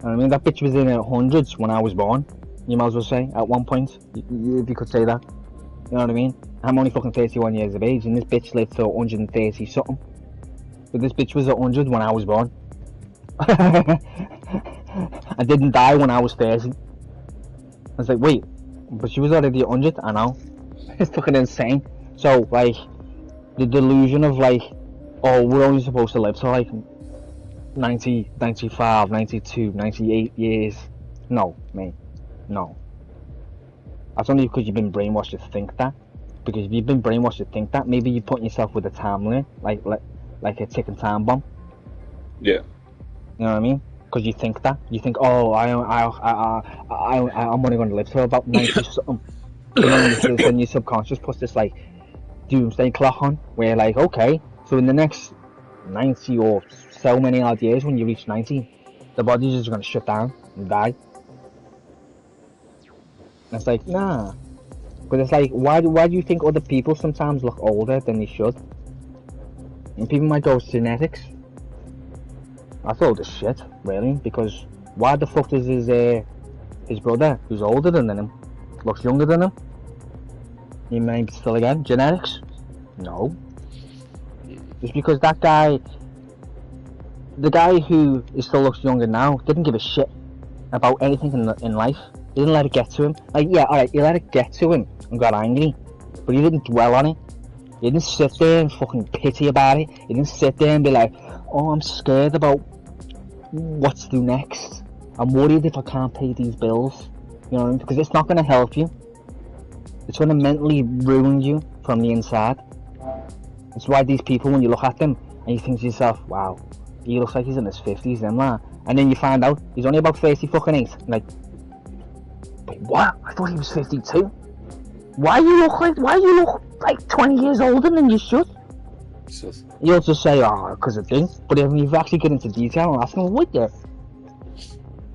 know what I mean? That bitch was in her hundreds when I was born. You might as well say, at one point, if you could say that. You know what I mean? I'm only fucking 31 years of age, and this bitch lived to 130 something. But this bitch was 100 when I was born. I didn't die when I was 30. I was like, wait, but she was already 100? I know. It's fucking insane. So, like, the delusion of, like, oh, we're only supposed to live to, like, 90, 95, 92, 98 years. No, mate. No. That's only because you've been brainwashed to think that. Because if you've been brainwashed to think that, maybe you're putting yourself with a time limit, like a ticking time bomb. Yeah. You know what I mean? Because you think that. You think, oh, I'm only going to live till about 90 something. And then your subconscious puts this, like, doomsday clock on, where, like, okay, so in the next 90 or so many odd years, when you reach 90, the body's just going to shut down and die. And it's like, nah. But it's like, why do you think other people sometimes look older than they should? And people might go, it's genetics. That's all the shit, really, because why the fuck does his brother, who's older than him, looks younger than him? He may still again, genetics? No. Just because that guy, the guy who still looks younger now, didn't give a shit about anything in life. He didn't let it get to him. Like, yeah, alright, he let it get to him and got angry, but he didn't dwell on it. He didn't sit there and fucking pity about it. He didn't sit there and be like, oh, I'm scared about what's to do next. I'm worried if I can't pay these bills. You know what I mean? Because it's not going to help you. It's going to mentally ruin you from the inside. That's why these people, when you look at them and you think to yourself, wow, he looks like he's in his 50s, then that. And then you find out he's only about 30 fucking 8. Like, wait, what? I thought he was 52. Why you look like 20 years older than you should? You'll just say, oh, because of things. But if you actually get into detail and ask him, what the?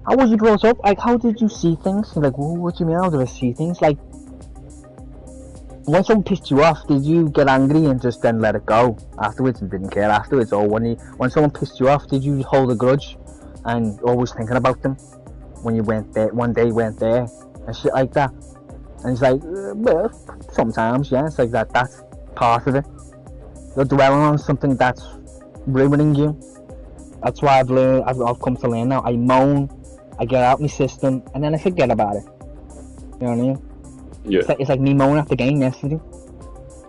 How was you brought up? Like, how did you see things? You're like, well, what do you mean, how did I see things? Like, when someone pissed you off, did you get angry and just then let it go afterwards and didn't care afterwards? Or when someone pissed you off, did you hold a grudge and always thinking about them when you went there, one day went there and shit like that? And it's like, well, sometimes, yeah, it's like that's part of it. You're dwelling on something that's ruining you. That's why I've come to learn now. I moan, I get out my system, and then I forget about it. You know what I mean? Yeah. It's like me moaning after game yesterday.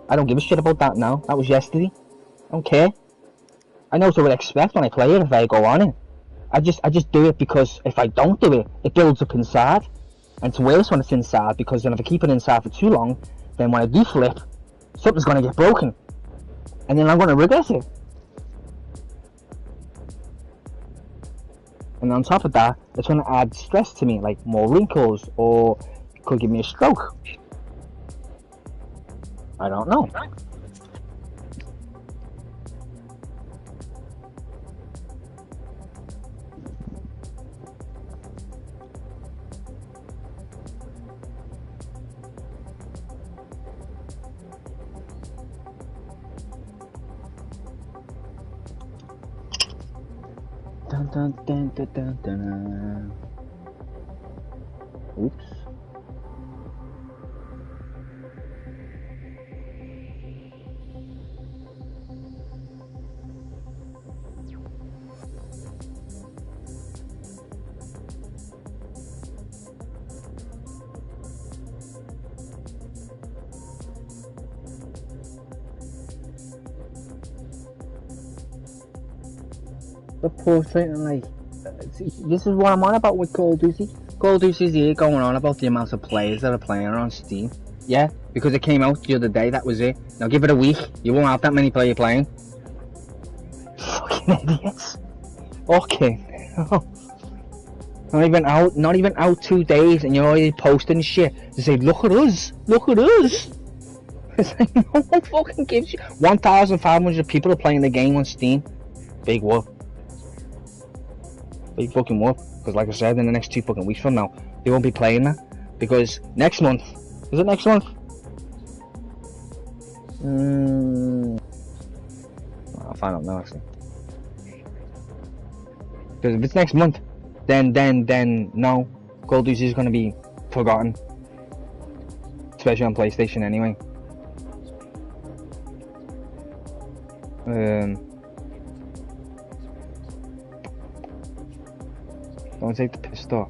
I don't give a shit about that now. That was yesterday. I don't care. I know what to expect when I play it if I go on it. I just do it because if I don't do it, it builds up inside. And it's worse when it's inside, because then if I keep it inside for too long, then when I do flip, something's going to get broken. And then I'm going to regret it. And on top of that, it's going to add stress to me, like more wrinkles, or it could give me a stroke. I don't know. Dun dun dun dun dun dun. Oops. The portrait and like, this is what I'm on about with Call of Duty. Call of Duty's here going on about the amount of players that are playing on Steam. Yeah, because it came out the other day, that was it. Now give it a week, you won't have that many players playing. Fucking idiots. Okay. Not even out 2 days and you're already posting shit to say, look at us, look at us. It's like, no one fucking gives you. 1,500 people are playing the game on Steam. Big whoop. Big fucking whoop. Because like I said, in the next 2 fucking weeks from now, they won't be playing that. Because next month, is it next month? I'll find out now actually. Because if it's next month, then no, Call of Duty is going to be forgotten, especially on PlayStation anyway. Don't take the piss though.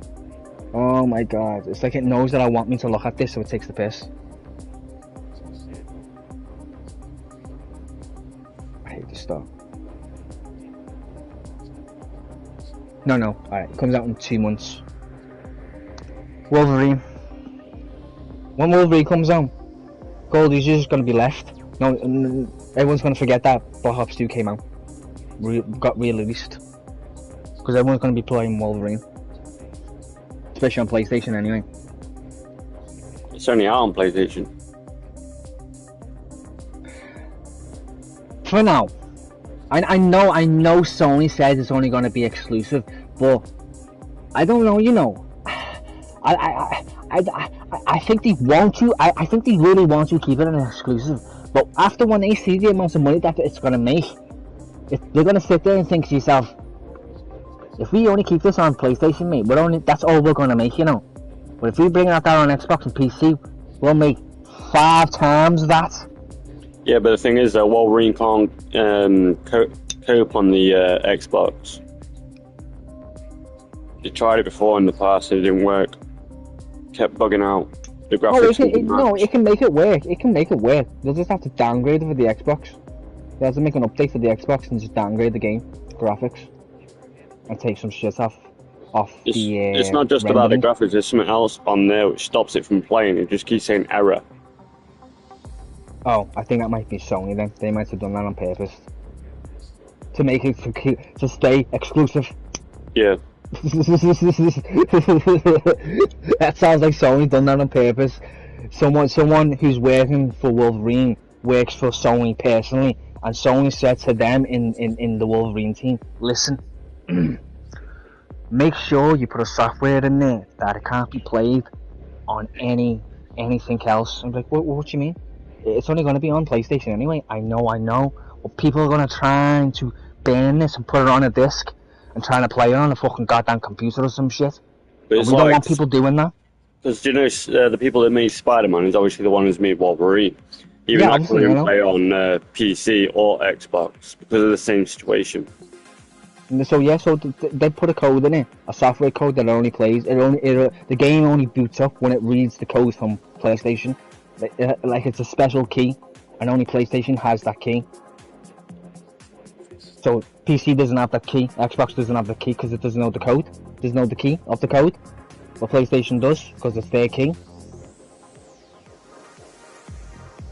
Oh my god, it's like it knows that I want me to look at this, so it takes the piss. I hate this stuff. No, alright, it comes out in 2 months. Wolverine. When Wolverine comes out, Call of Duty is just going to be left. No, everyone's going to forget that Black Ops 2 came out. Got released. Because everyone's going to be playing Wolverine. Especially on PlayStation anyway. It's only out on PlayStation. For now. I know Sony says it's only going to be exclusive, but I don't know, you know. I think they want to. I think they really want to keep it an exclusive. But after when they see the amount of money that it's going to make, they're going to sit there and think to yourself, if we only keep this on PlayStation, mate, that's all we're going to make, you know. But if we bring out that on Xbox and PC, we'll make 5 times that. Yeah, but the thing is that Wolverine can't cope on the Xbox. They tried it before in the past and it didn't work. Kept bugging out. The graphics it can make it work. It can make it work. They'll just have to downgrade it for the Xbox. They have to make an update for the Xbox and just downgrade the game graphics and take some shit off the. It's not just about the graphics. There's something else on there which stops it from playing. It just keeps saying error. Oh, I think that might be Sony then. They might have done that on purpose to make it to stay exclusive. Yeah. That sounds like Sony done that on purpose. Someone who's working for Wolverine works for Sony personally, and Sony said to them in the Wolverine team, listen, make sure you put a software in there that it can't be played on anything else. I'm like, what do you mean? It's only going to be on PlayStation anyway. I know. But people are going to try to ban this and put it on a disc and trying to play it on a fucking goddamn computer or some shit. But we don't want people doing that. Because, you know, the people that made Spider-Man is obviously the one who's made Wolverine. Even I couldn't play on PC or Xbox because of the same situation. So they put a code in it, a software code that only plays. The game only boots up when it reads the code from PlayStation. Like it's a special key, and only PlayStation has that key. So PC doesn't have that key, Xbox doesn't have the key because it doesn't know the code. Doesn't know the key of the code, but PlayStation does because it's their key.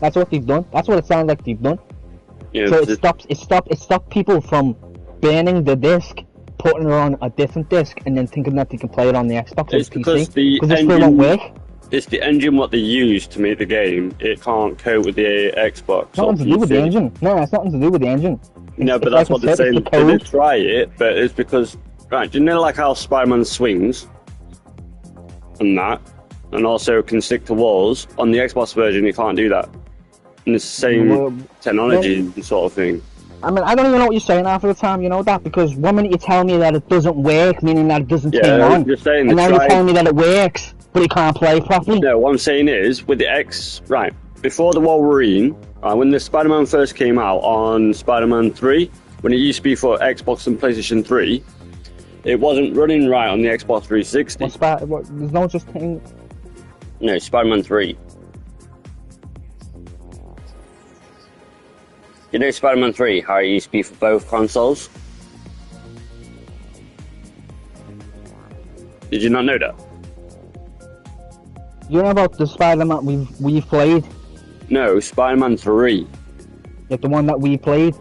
That's what they've done. That's what it sounds like they've done. Yeah, so it stopped people from burning the disc, putting it on a different disc, and then thinking that they can play it on the Xbox or the PC because it still won't work. It's the engine what they use to make the game. It can't cope with the Xbox. Nothing to do with the engine. No, it's nothing to do with the engine. No, but that's what they're saying. They did try it, but it's because, right, do you know like how Spider-Man swings and that, and also can stick to walls? On the Xbox version, you can't do that. And it's the same technology sort of thing. I mean, I don't even know what you're saying half of the time, you know that, because one minute you tell me that it doesn't work, meaning that it doesn't turn on, and now you're telling me that it works, but it can't play properly. No, what I'm saying is, with the before the Wolverine, when the Spider-Man first came out on Spider-Man 3, when it used to be for Xbox and PlayStation 3, it wasn't running right on the Xbox 360. There's no just thing... No, Spider-Man 3. You know Spider-Man 3, how it used to be for both consoles? Did you not know that? You know about the Spider-Man we've played? No, Spider-Man 3. Like the one that we played?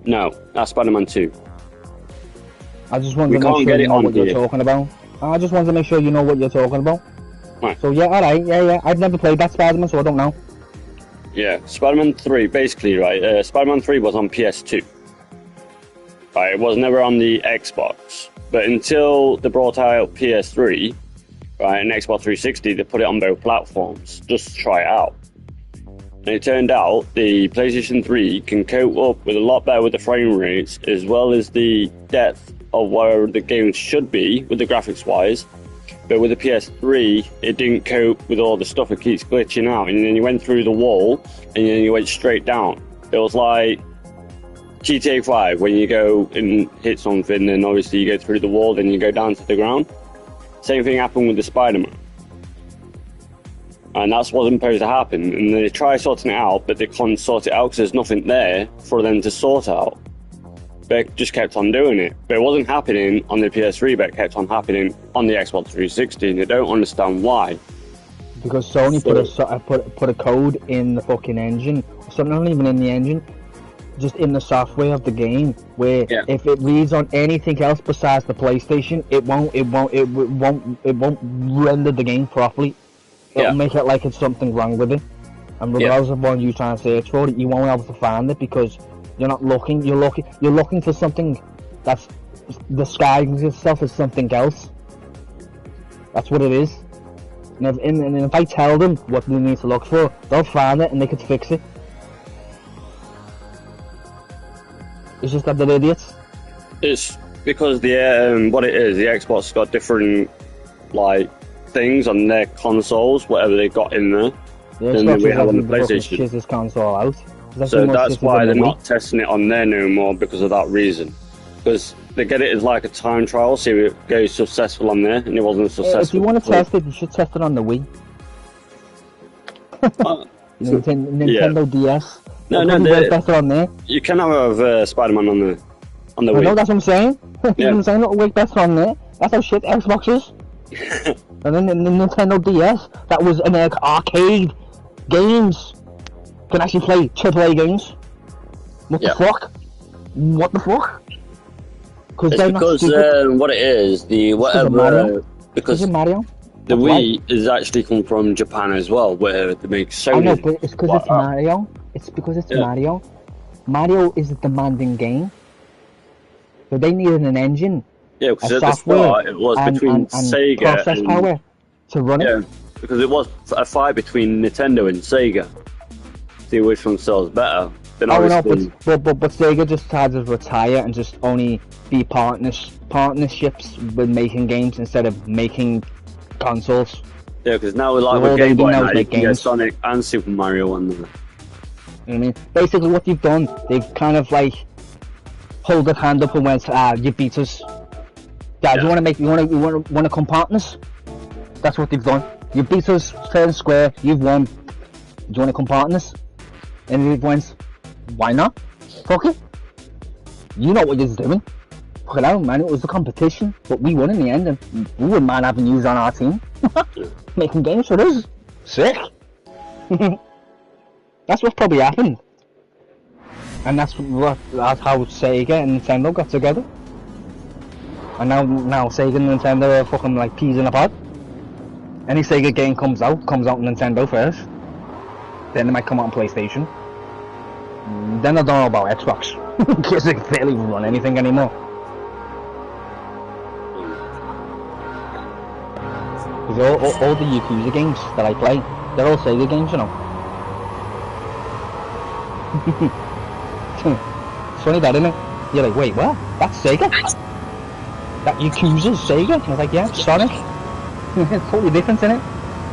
No, that's Spider-Man 2. I just wanted to make sure you know what you're talking about. I just wanted to make sure you know what you're talking about. Right. So yeah, alright, yeah. I've never played that Spider-Man, so I don't know. Yeah, Spider-Man 3, basically, right, Spider-Man 3 was on PS2. Right, it was never on the Xbox. But until they brought out PS3, right, and Xbox 360, they put it on both platforms, just to try it out. And it turned out the PlayStation 3 can cope up with a lot better with the frame rates, as well as the depth of where the game should be with the graphics wise. But with the PS3, it didn't cope with all the stuff. It keeps glitching out, and then you went through the wall, and then you went straight down. It was like GTA 5 when you go and hit something, and obviously you go through the wall, then you go down to the ground. Same thing happened with the Spider-Man. And that's what wasn't supposed to happen. And they try sorting it out, but they can't sort it out because there's nothing there for them to sort out. They just kept on doing it. But it wasn't happening on the PS3, but it kept on happening on the Xbox 360. And they don't understand why. Because Sony put a code in the fucking engine. So not even in the engine, just in the software of the game, where if it reads on anything else besides the PlayStation, it won't render the game properly. It'll make it like it's something wrong with it. And regardless of what you try and search for it, you won't be able to find it because you're not looking. You're looking for something that's disguising itself as something else. That's what it is. And if I tell them what they need to look for, they'll find it and they can fix it. It's just that they're idiots. It's because the what it is, the Xbox got different like things on their consoles, whatever they got in there, than we have on the PlayStation. Shiz this console out. So that's why they're not testing it on there no more, because of that reason. Because they get it as like a time trial, see if it goes successful on there, and it wasn't successful. If you want to test it, you should test it on the Wii. Nintendo DS. No, better on there. You can have Spider-Man on the Wii. No, that's what I'm saying. I'm saying it'll work better on there. That's how shit Xbox is. And then the Nintendo DS, that was an arcade games. Can actually play AAA games. What the fuck? What the fuck? It's because what it is, the whatever. Because Mario. The Wii is actually come from Japan as well, where they make Sony. I know, but it's because it's Mario. It's because it's Mario. Mario is a demanding game, so they needed an engine. Yeah, because at the start it was between Sega process and power to run it. Yeah, because it was a fight between Nintendo and Sega. See which one sells better. Then but Sega just had to retire and just only be partnerships with making games instead of making consoles. Yeah, because now with Game Boy now, you can get Sonic and Super Mario on there. You know what I mean? Basically what they've done, they've kind of like pulled their hand up and went, you beat us. Dad, you want to come partners? That's what they've done. You beat us fair and square, you've won. Do you want to come partners? And they went, why not? Fuck it. You know what you're doing. Fuck it out, man. It was the competition, but we won in the end, and we wouldn't mind having you on our team. Making games for us. Sick. That's what probably happened. And that's how Sega and Nintendo got together. And now Sega and Nintendo are fucking like peas in a pod. Any Sega game comes out on Nintendo first. Then it might come out on PlayStation. Then I don't know about Xbox. Because they barely run anything anymore. Because all the Yakuza games that I play, they're all Sega games, you know. It's funny that, isn't it? You're like, wait, what? That's Sega? That Yakuza's Sega? I was like, yeah, Sonic. It's totally different, isn't it?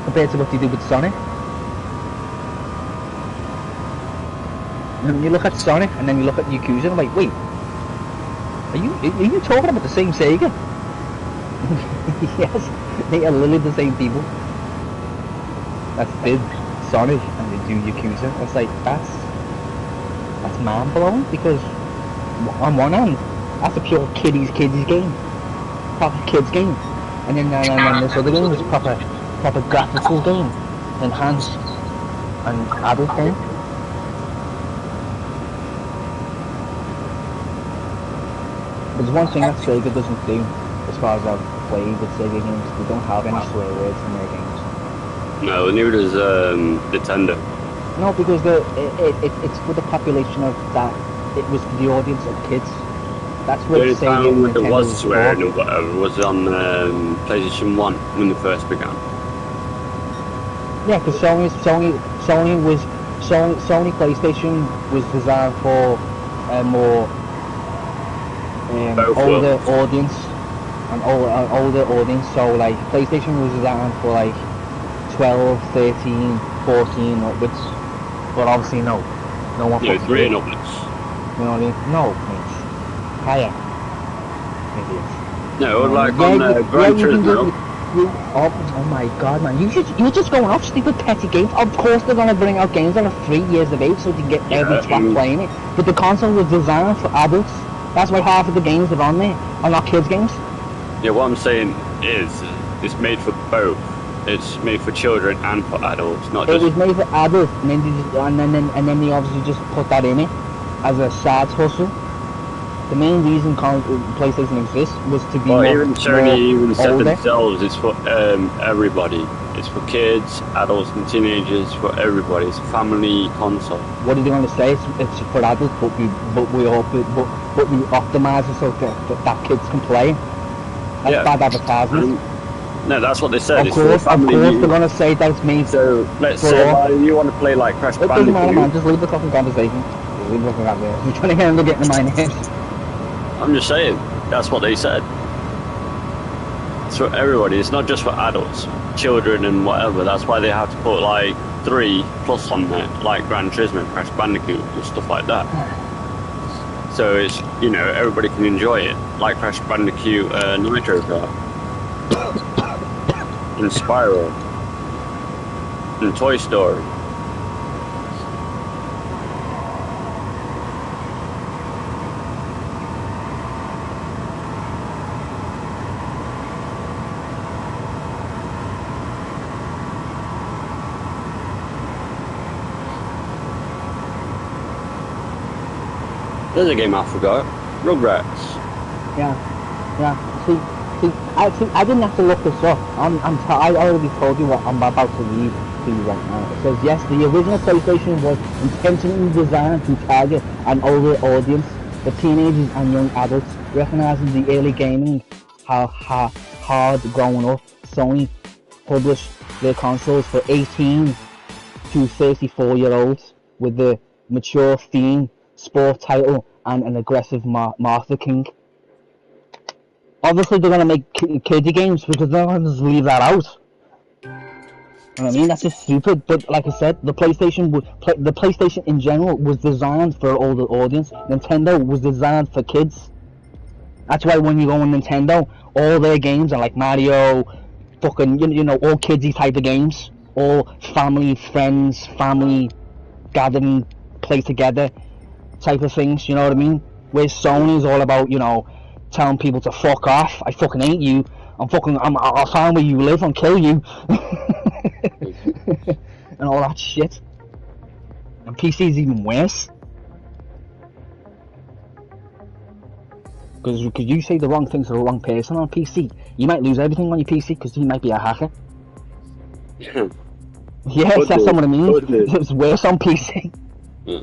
Compared to what they do with Sonic. And you look at Sonic and then you look at Yakuza and I'm like, wait, are you talking about the same Sega? Yes, they are literally the same people. That did Sonic and they do Yakuza. It's like, that's mind blowing, because on one hand, that's a pure kiddies game. Proper kids game. And then this other game is a proper graphical game. Enhanced and adult game. There's one thing that Sega doesn't do, as far as I've played with Sega games. They don't have any swear words in their games. No, neither does Nintendo. No, because it's for the population of that. It was for the audience of kids. That's what the Sega and Nintendo was swearing for. or whatever was on PlayStation 1 when they first began. Yeah, because Sony PlayStation was designed for more Both older worlds. audience, an older audience. So like PlayStation was designed for like 12, 13, 14 upwards. But obviously no one No, fucking 3 did. and upwards. You know what I mean? No, mate. Higher. Idiots. No, like Yeah, on Gran you can Turismo. oh my god, man! You're just going off stupid petty games. Of course, they're gonna bring out games that are 3 years of age, so you can get every Yeah, twat playing it. But the console was designed for adults. That's why half of the games that are on there are not kids' games. yeah. What I'm saying is, it's made for both. It's made for children and for adults, not It just. was made for adults, and then they obviously just put that in it as a side hustle. The main reason PlayStation exists was to be Well, more, even Sony even said older. themselves, it's for everybody. It's for kids, adults, and teenagers. For everybody. It's a family console. What are they going to say? It's for adults, but we optimize it so that kids can play. That's Yeah. bad advertisement. No, that's what they said. Of course, they're going to say that it's made. So let's for say all. you want to play like Crash It doesn't matter, man. Bandicoot. Just leave the fucking conversation. Just leave the fucking conversation. You're trying to get them to get in my nerves. I'm just saying, that's what they said. It's for everybody. It's not just for adults, children, and whatever. That's why they have to put like 3 plus on there, like Gran Turismo, Crash Bandicoot, and stuff like that. So it's, everybody can enjoy it, like Crash Bandicoot Nitro Kart, and Spyro, and Toy Story. There's a game I forgot. Rugrats. Yeah. See, I didn't have to look this up. I already told you what I'm about to read to you right now. It says, yes, the original PlayStation was intentionally designed to target an older audience, the teenagers and young adults, recognizing the early gaming hard growing up. Sony published their consoles for 18 to 34-year-olds with the mature theme, sport title, and an aggressive marketing. Obviously, they're going to make kiddie games because they're not going to just leave that out. You know what I mean? That's just stupid. But like I said, the PlayStation in general was designed for an older audience. Nintendo was designed for kids. That's why when you go on Nintendo, all their games are like Mario, fucking all kidsy type of games, all family, friends, family gathering, play together type of things. You know what I mean? Where Sony's all about telling people to fuck off. I fucking hate you. I'll find where you live and kill you. And all that shit. And PC's even worse. Because you say the wrong things to the wrong person on PC, you might lose everything on your PC because you might be a hacker. Yeah. Yes, that's what I mean. It's It's worse on PC. Yeah.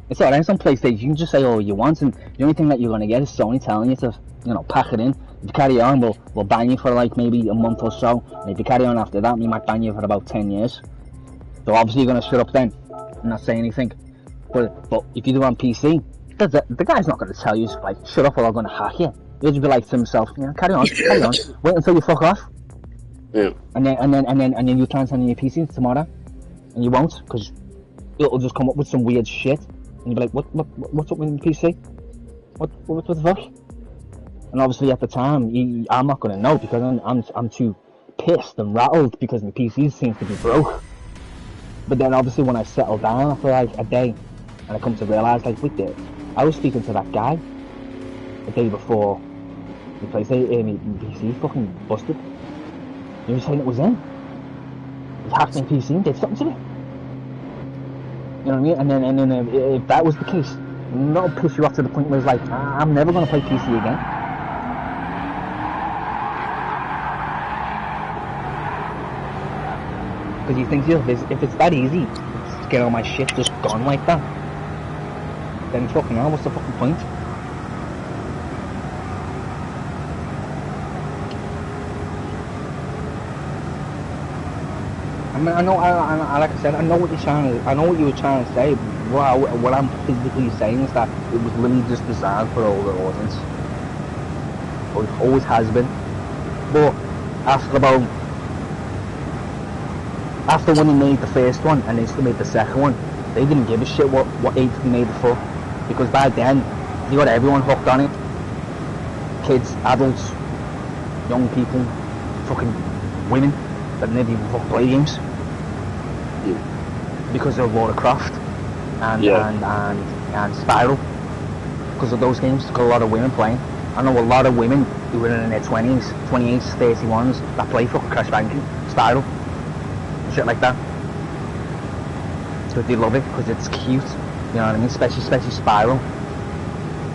It's alright, it's on PlayStation. You can just say all you want, and the only thing that you're gonna get is Sony telling you to, pack it in. If you carry on, we'll ban you for like maybe a month or so. And if you carry on after that, we might ban you for about 10 years. So obviously you're gonna shut up then and not say anything. But if you do it on PC, the guy's not gonna tell you like shut up or I'm gonna hack you. He'll just be like to himself, carry on. Wait until you fuck off. Yeah. And then you try and send in your PC tomorrow, and you won't because it'll just come up with some weird shit. And you'll be like, what's up with the PC? What the fuck? And obviously at the time, I'm not gonna know because I'm too pissed and rattled because my PC seems to be broke. But then obviously when I settle down after like a day, and I come to realise like, wait there, I was speaking to that guy the day before the PlayStation, my PC fucking busted. He was saying it was him. He hacked my PC and did something to it. You know what I mean? And then if that was the case, that'll push you off to the point where it's like, I'm never going to play PC again. Because you think, if it's that easy to get all my shit just gone like that, then fucking hell, what's the fucking point? I mean, like I said, I know what you're trying to, I know what you were trying to say. What I'm physically saying is that it was literally just designed for older audience. Or it always has been. But after when they made the first one and they still made the second one, they didn't give a shit what age they made it for, because by then they got everyone hooked on it. Kids, adults, young people, fucking women that never even fucking play games. Because of Lara Croft and Spiral. Because of those games, got a lot of women playing. I know a lot of women who are in their 20s, 28s, 31s that play fucking Crash Bandicoot, Spiral, and shit like that. Because they love it, because it's cute, you know what I mean? Especially Spiral.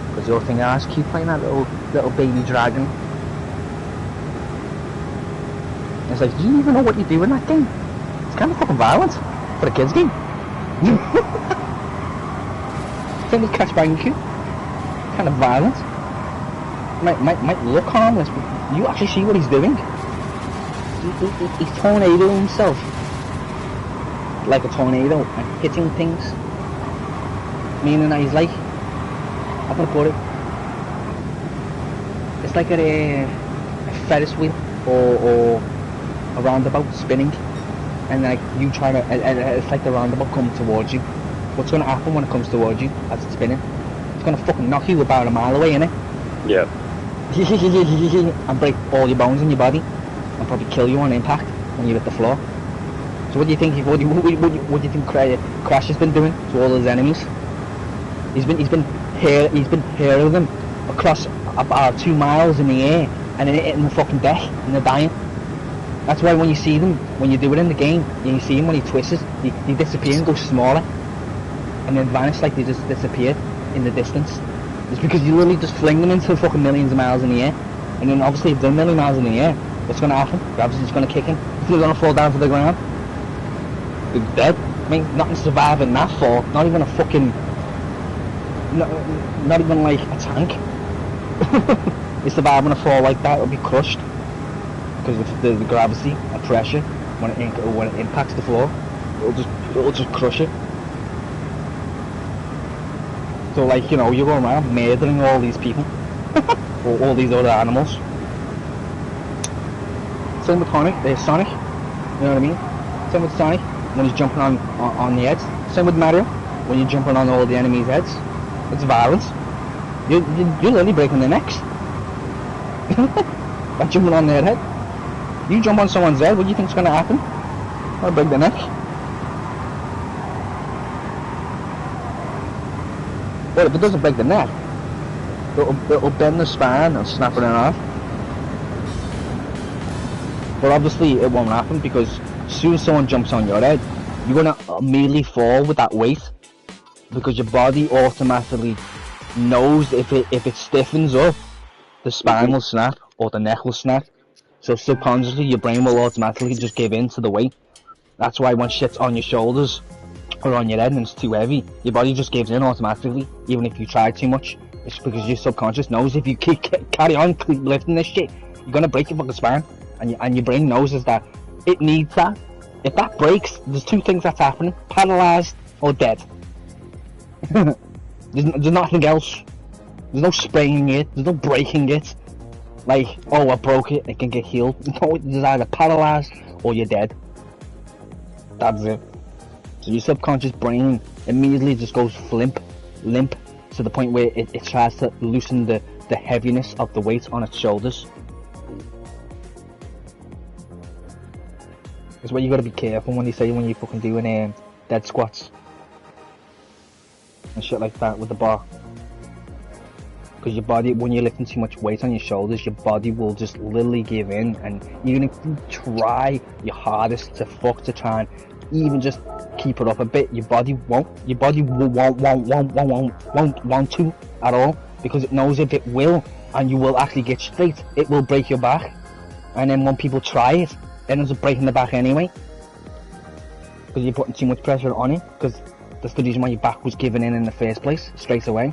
Because you're thinking, oh, it's cute playing that little baby dragon. And it's like, do you even know what you do in that game? It's kind of fucking violent for a kids game. Same with Crash Bandicoot. Kind of violent. Might look harmless, but you actually see what he's doing. He's tornadoing himself like a tornado and hitting things. Meaning that he's like, how can I put it? It's like a Ferris wheel or a roundabout spinning, and like you trying to, it's like the roundabout coming towards you. What's going to happen when it comes towards you as it's spinning? It's going to fucking knock you about a mile away, innit? Yeah. And break all your bones in your body and probably kill you on impact when you hit the floor. So what do you think? What do you think Crash has been doing to all his enemies? He's been hurling them across about 2 miles in the air and then hitting the fucking deck and they're dying. That's why when you see them, when you do it in the game, you see him when he twists, he disappears and goes smaller, and then vanish like they just disappeared in the distance. It's because you literally just fling them into fucking millions of miles in the air, and then obviously if they're a million miles in the air, what's going to happen? Gravity's going to kick in. They're going to fall down to the ground. They're dead. I mean, nothing surviving that fall. Not even a fucking, not even like a tank. If surviving a fall like that, it'll be crushed because of the gravity and pressure when it impacts the floor. It'll just crush it. So like, you know, you're going around murdering all these people or all these other animals. Same with Sonic, you know what I mean? Same with Sonic when he's jumping on the heads. Same with Mario when you're jumping on all the enemies' heads. It's violence. You're literally breaking their necks by jumping on their head. You jump on someone's head, what do you think's going to happen? I'll break their neck. Well, if it doesn't break the neck, it'll bend the spine and snap it in half. But obviously it won't happen because as soon as someone jumps on your head, you're going to immediately fall with that weight because your body automatically knows if it stiffens up, the spine will snap or the neck will snap. So subconsciously your brain will automatically just give in to the weight. That's why when shit's on your shoulders or on your head and it's too heavy, your body just gives in automatically, even if you try too much. It's because your subconscious knows if you carry on lifting this shit, you're gonna break your fucking spine, and your brain knows is that it needs that. If that breaks, there's two things that's happening: paralyzed or dead. There's nothing else. There's no spraying it. There's no breaking it. Like, oh, I broke it, it can get healed. No, it's either paralyzed or you're dead. That's it. So your subconscious brain immediately just goes limp, to the point where it tries to loosen the heaviness of the weight on its shoulders. That's why you gotta be careful when you're fucking doing dead squats and shit like that with the bar. Because your body, when you're lifting too much weight on your shoulders, your body will just literally give in, and even if you try your hardest to try and even just keep it up a bit, your body won't want to at all, because it knows if it will and you will actually get straight, it will break your back. And then when people try it, it ends up breaking the back anyway, because you're putting too much pressure on it, because that's the reason why your back was given in the first place, straight away.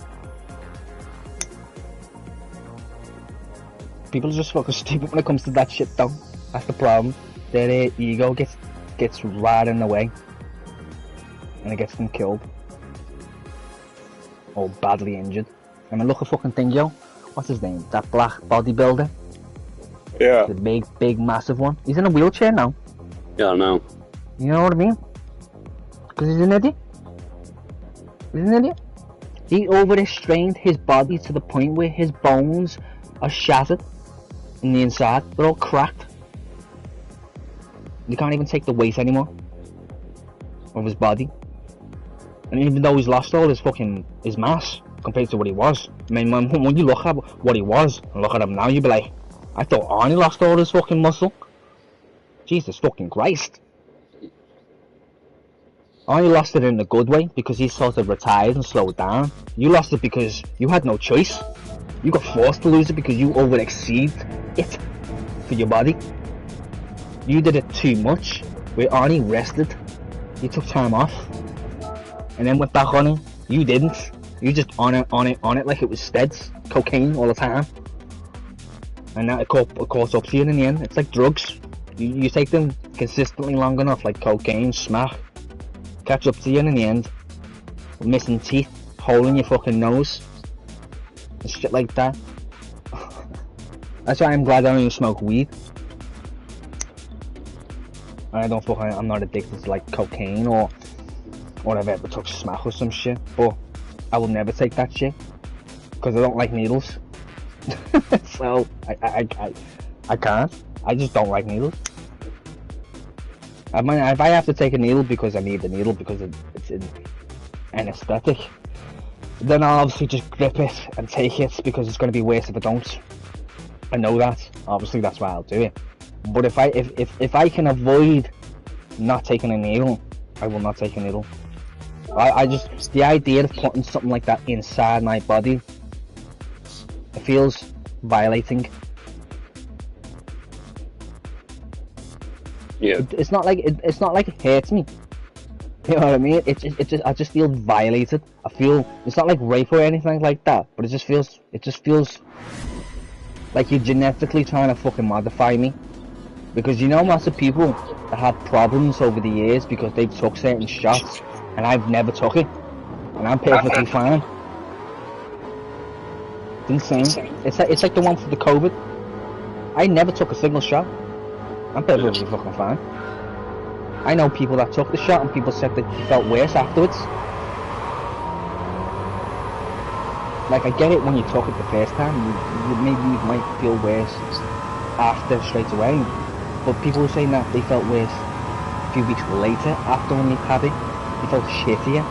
People are just fucking stupid when it comes to that shit though. That's the problem. Their ego gets gets right in the way, and it gets them killed or badly injured. I mean, look at fucking thing, yo. What's his name? That black bodybuilder. Yeah. The big, massive one. He's in a wheelchair now. Yeah, I know. You know what I mean? Because he's an idiot. He's an idiot. He overstrained his body to the point where his bones are shattered in the inside. They're all cracked. You can't even take the weight anymore of his body. And even though he's lost all his mass compared to what he was. I mean, when you look at what he was and look at him now, you'd be like, I thought Arnie lost all his fucking muscle. Jesus fucking Christ. Arnie lost it in a good way because he sort of retired and slowed down. You lost it because you had no choice. You got forced to lose it because you over-exceeded it for your body. You did it too much. Where Arnie rested, he took time off, and then went back on it. You didn't. You just on it like it was steads, cocaine all the time. And now it caught up to you in the end. It's like drugs. You take them consistently long enough, like cocaine, smack, catch up to you in the end. Missing teeth, hole in your fucking nose, and shit like that. That's why I'm glad I don't even smoke weed. I'm not addicted to like cocaine or I've ever took smack or some shit. But I will never take that shit because I don't like needles. So I can't. I just don't like needles. I mean, if I have to take a needle because I need the needle because it's an anesthetic, then I'll obviously just grip it and take it because it's going to be worse if I don't. I know that. Obviously, that's why I'll do it. But if I can avoid not taking a needle, I will not take a needle. I just, the idea of putting something like that inside my body, it feels violating. Yeah. It's not like it hurts me. You know what I mean? I just feel violated. I feel it's not like rape or anything like that, but it just feels like you're genetically trying to fucking modify me. Because you know lots of people that have problems over the years because they've took certain shots and I've never took it. And I'm perfectly fine. It's insane. It's like the one for the COVID. I never took a single shot. I'm perfectly fucking fine. I know people that took the shot and people said that they felt worse afterwards. Like, I get it when you took it the first time, maybe you might feel worse after straight away. But people were saying that they felt worse a few weeks later after when you had it. They felt shittier.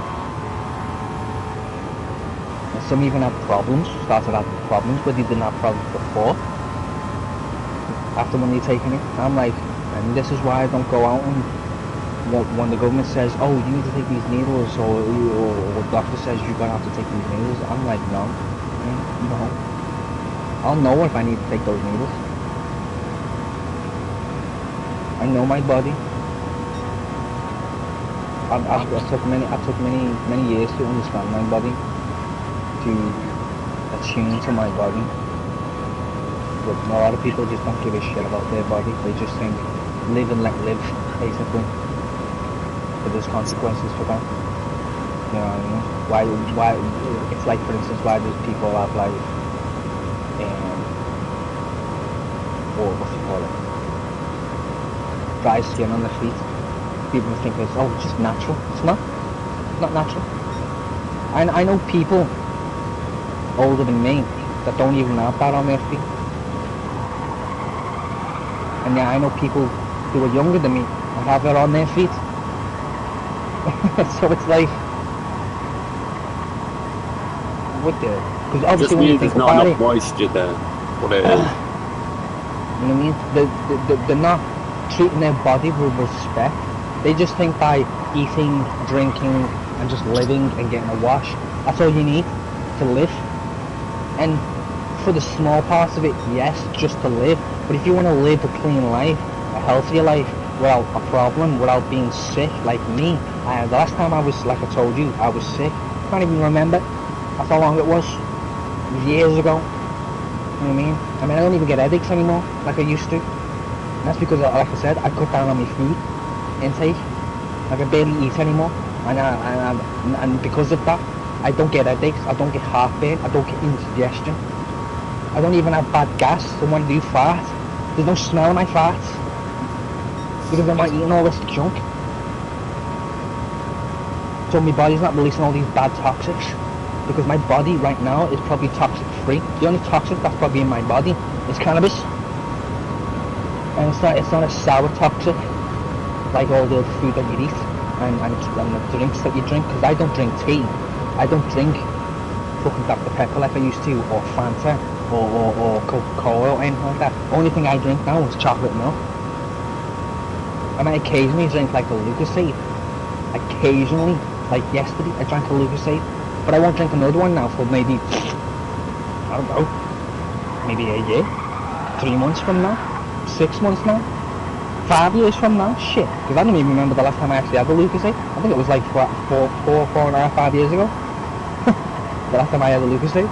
And some even had problems, started having problems where they didn't have problems before. After when you're taking it. I'm like, and this is why I don't go out and when the government says, oh, you need to take these needles, or the doctor says you're gonna have to take these needles, I'm like, no. I'll know if I need to take those needles. I know my body. I took many years to understand my body, to attune to my body. But a lot of people just don't give a shit about their body. They just think, live and let live, basically. But there's consequences for that. You know what I mean? Why? It's like, for instance, why does people have like, what's it called? Dry skin on their feet. People think it's, oh, it's just natural. It's not. It's not natural. I know people older than me that don't even have that on their feet. And yeah, I know people who are younger than me and have it on their feet. So it's like, what the? Because obviously when you think about it, there's not enough moisture there. What it is. You know what I mean? They're not treating their body with respect. They just think by eating, drinking, and just living and getting a wash, that's all you need to live. And for the small parts of it, yes, just to live. But if you want to live a clean life, a healthier life, without a problem, without being sick, like me, the last time I was, like I told you, I was sick. I can't even remember. That's how long it was. It was years ago. You know what I mean? I mean, I don't even get headaches anymore, like I used to. And that's because, like I said, I cut down on my food. intake. I can barely eat anymore, and because of that, I don't get headaches, I don't get heartburn, I don't get indigestion. I don't even have bad gas, so when I do fart, there's no smell in my farts. Because I'm not eating all this junk. So my body's not releasing all these bad toxics. Because my body right now is probably toxic free. The only toxic that's probably in my body is cannabis. And it's not a sour toxic, like all the food that you eat and the drinks that you drink. Because I don't drink tea. I don't drink fucking Dr. Pepper like I used to, or Fanta, or Coca-Cola or anything like that. Only thing I drink now is chocolate milk. I might occasionally drink like a Lucozade. Occasionally, like yesterday, I drank a Lucozade, but I won't drink another one now for maybe, I don't know, maybe a year, 3 months from now, 6 months now, 5 years from now, shit, because I don't even remember the last time I actually had a Lucozade. I think it was like 4.5 years ago, the last time I had a Lucozade.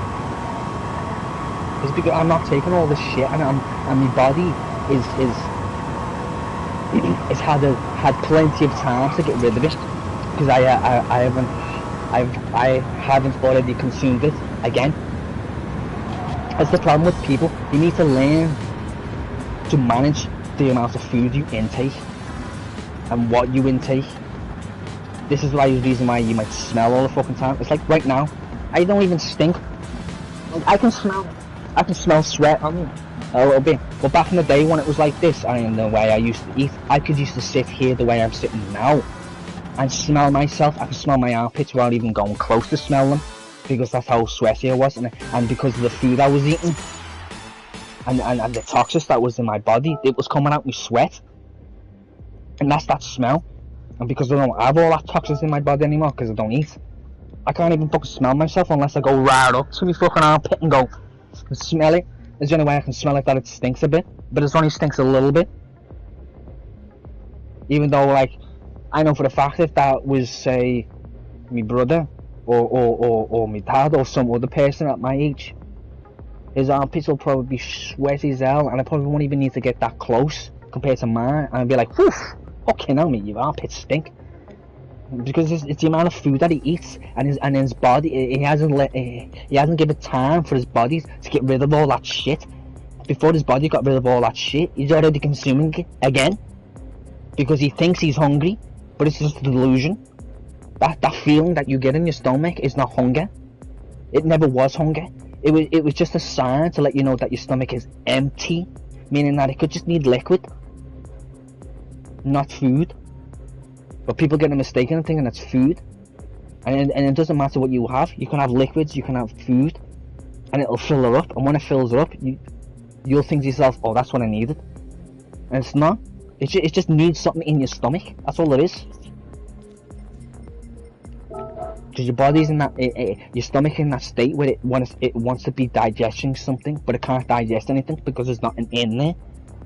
It's because I'm not taking all this shit, and my body it's had plenty of time to get rid of it, because I haven't already consumed it again. That's the problem with people. You need to learn to manage the amount of food you intake and what you intake. This is the reason why you might smell all the fucking time. It's like right now, I don't even stink. I can smell sweat on me a little bit. But back in the day when it was like this, and the way I used to eat, I could used to sit here the way I'm sitting now and smell myself. I could smell my armpits without even going close to smell them, because that's how sweaty I was, and because of the food I was eating and the toxins that was in my body, it was coming out with sweat, and that's that smell. And because I don't have all that toxins in my body anymore, because I don't eat, I can't even fucking smell myself unless I go right up to my fucking armpit and go and smell it. It's the only way I can smell it, that it stinks a bit, but it only stinks a little bit. Even though, like, I know for a fact if that was, say, my brother or my dad or some other person at my age, his armpits will probably be sweaty as hell, and I probably won't even need to get that close compared to mine, and I'd be like, woof, okay, now me, your armpits stink. Because it's the amount of food that he eats, and his body, he hasn't given time for his body to get rid of all that shit. Before his body got rid of all that shit, he's already consuming it again, because he thinks he's hungry, but it's just a delusion. That feeling that you get in your stomach is not hunger. It never was hunger. It was just a sign to let you know that your stomach is empty, meaning that it could just need liquid, not food. But people get a mistaken and thinking that's food, and it doesn't matter what you have. You can have liquids, you can have food, and it'll fill it up. And when it fills it up, you'll think to yourself, "Oh, that's what I needed," and it's not. It just needs something in your stomach. That's all it is. Because your body's in that, your stomach in that state where it wants to be digesting something, but it can't digest anything because there's nothing in there.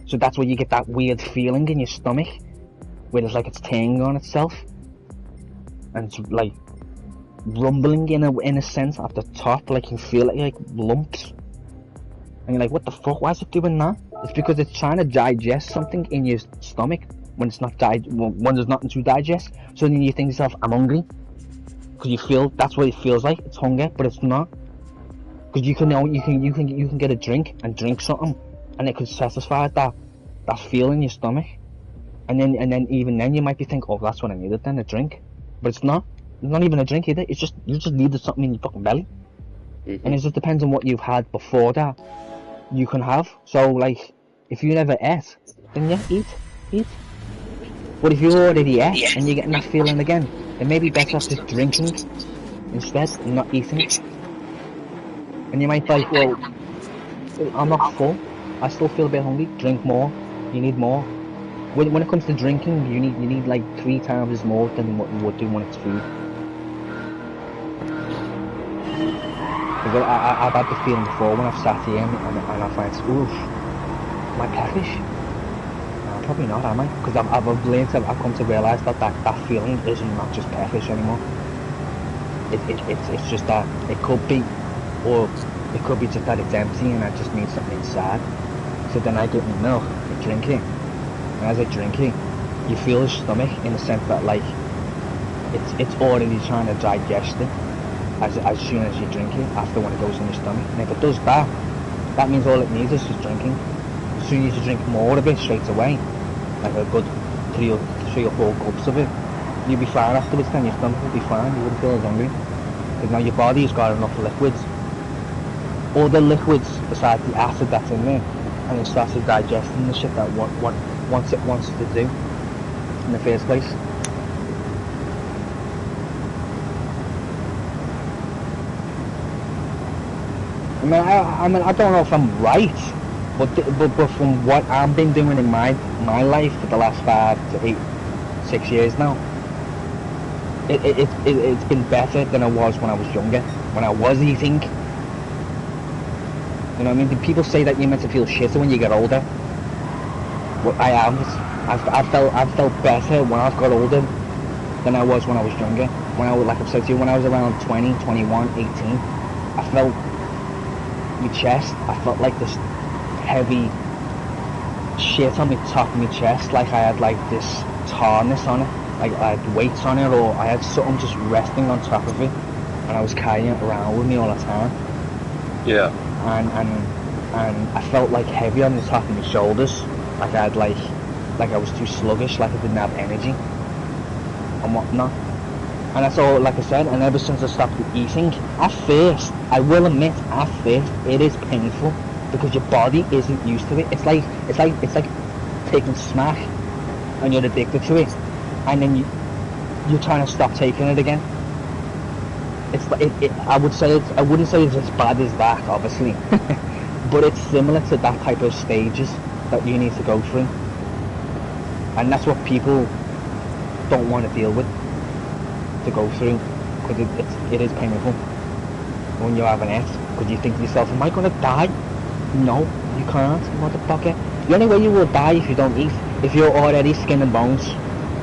So that's where you get that weird feeling in your stomach, where it's like it's tearing on itself, and it's like rumbling in a sense at the top, like you feel it like lumps, and you're like, what the fuck? Why is it doing that? It's because it's trying to digest something in your stomach when it's not when there's nothing to digest. So then you think to yourself, I'm hungry, because you feel that's what it feels like. It's hunger, but it's not, because you can get a drink and drink something, and it could satisfy that feeling in your stomach. And then even then you might be thinking, oh, that's what I needed then, a drink. But it's not. It's not even a drink either. It's just, you just needed something in your fucking belly. Mm-hmm. And it just depends on what you've had before that you can have. So, like, if you never ate, then yeah, eat. But if you already ate and you're getting that feeling again, it may be better off just drinking instead and not eating. And you might be like, well, I'm not full. I still feel a bit hungry. Drink more. You need more. When it comes to drinking, you need like 3 times as more than what you would do when it's food. Because I've had the feeling before when I've sat here and I find, oof, am I peckish? No, probably not, am I? Because I've come to realise that feeling isn't not just peckish anymore. It's just that it could be, or it could be just that it's empty and I just need something inside. So then I get my milk, I drink it. And as I drink it, you feel your stomach in the sense that like it's already trying to digest it as soon as you drink it after when it goes in your stomach. And if it does that, that means all it needs is just drinking. As soon as you drink more of it straight away, like a good three or 4 cups of it, you'll be fine afterwards. Then your stomach will be fine. You wouldn't feel as hungry because now your body's got enough liquids. All the liquids besides the acid that's in there, and it starts to digesting the shit that what it wants to do in the first place. I mean, I don't know if I'm right, but from what I've been doing in my life for the last 5 to 8, 6 years now, it's been better than it was when I was younger, when I was eating. You know what I mean? People say that you're meant to feel shitter when you get older. Well, I haven't. I've felt better when I've got older than I was when I was younger. When I was, like I've said to you, when I was around 20, 21, 18, I felt my chest. I felt like this heavy shit on the top of my chest, like I had like this tarness on it, like I had weights on it, or I had something just resting on top of it, and I was carrying it around with me all the time. Yeah. And I felt like heavy on the top of my shoulders, like I had like I was too sluggish, like I didn't have energy and whatnot. And that's all, like I said, and ever since I stopped eating, at first, I will admit, at first, it is painful because your body isn't used to it. It's like taking smack and you're addicted to it, and then you're trying to stop taking it again. It's like I wouldn't say it's as bad as that, obviously, but it's similar to that type of stages that you need to go through, and that's what people don't want to deal with, to go through, because it is painful when you're having it, because you think to yourself, am I going to die? No, you can't, motherfucker. The only way you will die if you don't eat, if you're already skin and bones.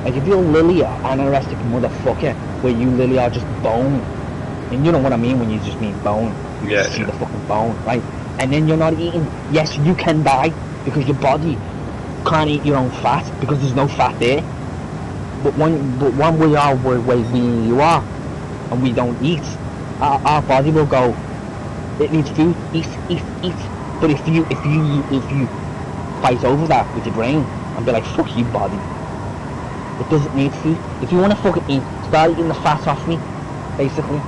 Like if you're literally an anorexic motherfucker, where you literally are just bone, and you know what I mean when you just mean bone, you see the fucking bone, right? And then you're not eating, yes, you can die, because your body can't eat your own fat, because there's no fat there. But when we are where you are, and we don't eat, our body will go, it needs food, eat. But if you fight over that with your brain and be like, fuck you, body, it doesn't need food. If you want to fucking eat, start eating the fat off me, basically.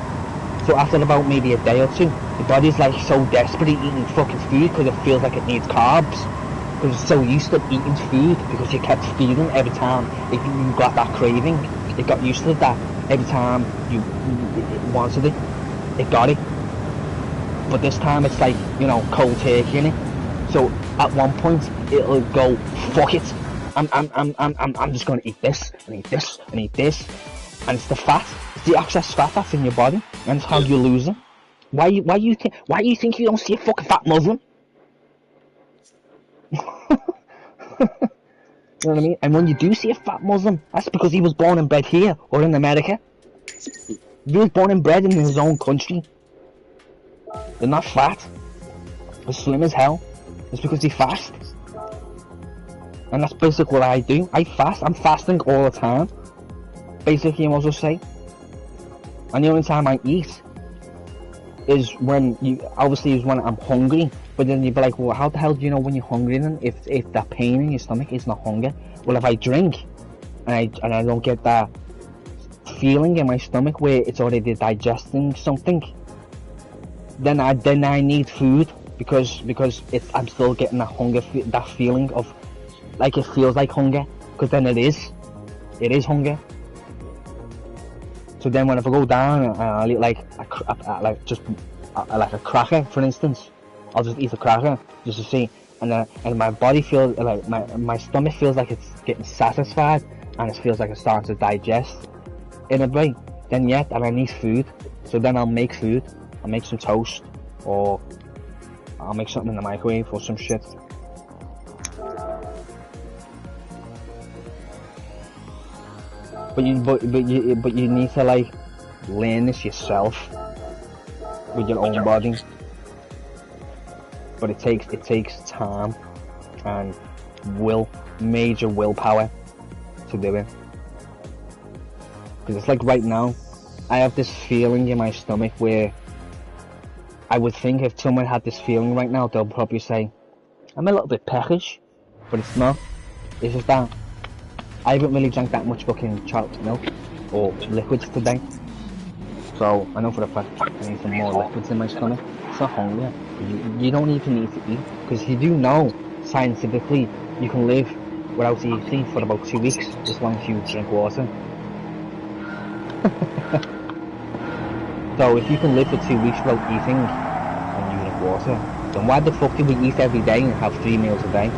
So after about maybe a day or two, your body's like so desperately eating fucking food because it feels like it needs carbs. Because it's so used to eating food, because you kept feeding every time if you got that craving. It got used to that every time you wanted it. It got it. But this time it's like, you know, cold turkey in it. So at one point it'll go, fuck it. I'm just gonna eat this and eat this and eat this. And it's the fat, it's the excess fat that's in your body, and it's how you lose it. Why you think you don't see a fucking fat Muslim? You know what I mean? And when you do see a fat Muslim, that's because he was born and bred here or in America. If he was born and bred in his own country, they're not fat. They're slim as hell. It's because they fast. And that's basically what I do. I fast. I'm fasting all the time. Basically, you might as well say. And the only time I eat is when is when I'm hungry. But then you'd be like, well, how the hell do you know when you're hungry then? If that pain in your stomach is not hunger. Well, if I drink and I don't get that feeling in my stomach where it's already digesting something, then I need food because I'm still getting that hunger, that feeling of like it feels like hunger, because then it is hunger. So then when if I go down and I'll eat like a cracker, for instance, I'll just eat a cracker just to see, and my body feels like my stomach feels like it's getting satisfied, and it feels like it's starting to digest in a way. Then and I need food, so then I'll make food. I'll make some toast, or I'll make something in the microwave or some shit. But you need to like learn this yourself with your own body. But it takes time and major willpower to do it. Because it's like right now, I have this feeling in my stomach where I would think if someone had this feeling right now, they'll probably say, I'm a little bit peckish, but it's not. It's just that I haven't really drank that much fucking chocolate milk or liquids today. So I know for a fact I need some more liquids in my stomach. It's not hungry. You don't even need to eat, because you do know scientifically you can live without eating for about 2 weeks as long as you drink water. So if you can live for 2 weeks without eating and you drink water, then why the fuck do we eat every day and have 3 meals a day?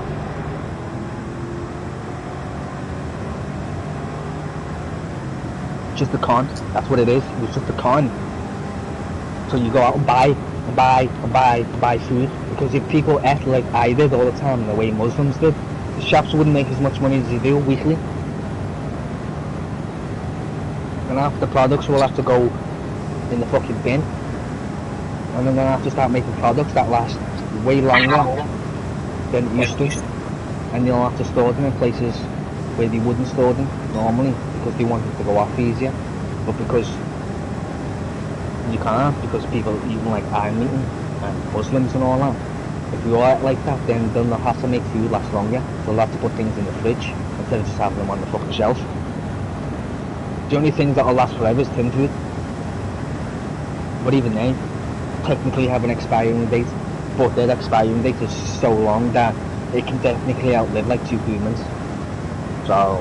Just a con. That's what it is. It was just a con. So you go out and buy food, because if people ate like I did all the time, the way Muslims did, the shops wouldn't make as much money as they do weekly. And half the products will have to go in the fucking bin, and then they'll have to start making products that last way longer than it used to, and you'll have to store them in places where they wouldn't store them normally, because they want it to go off easier. But because you can't, because people eating like I'm eating, and Muslims and all that, if you are like that, then they'll have to make food last longer. They'll have to put things in the fridge instead of just having them on the fucking shelf. The only things that'll last forever is tin food. But even they technically have an expiring date, but their expiring date is so long that it can technically outlive like 2 humans. So,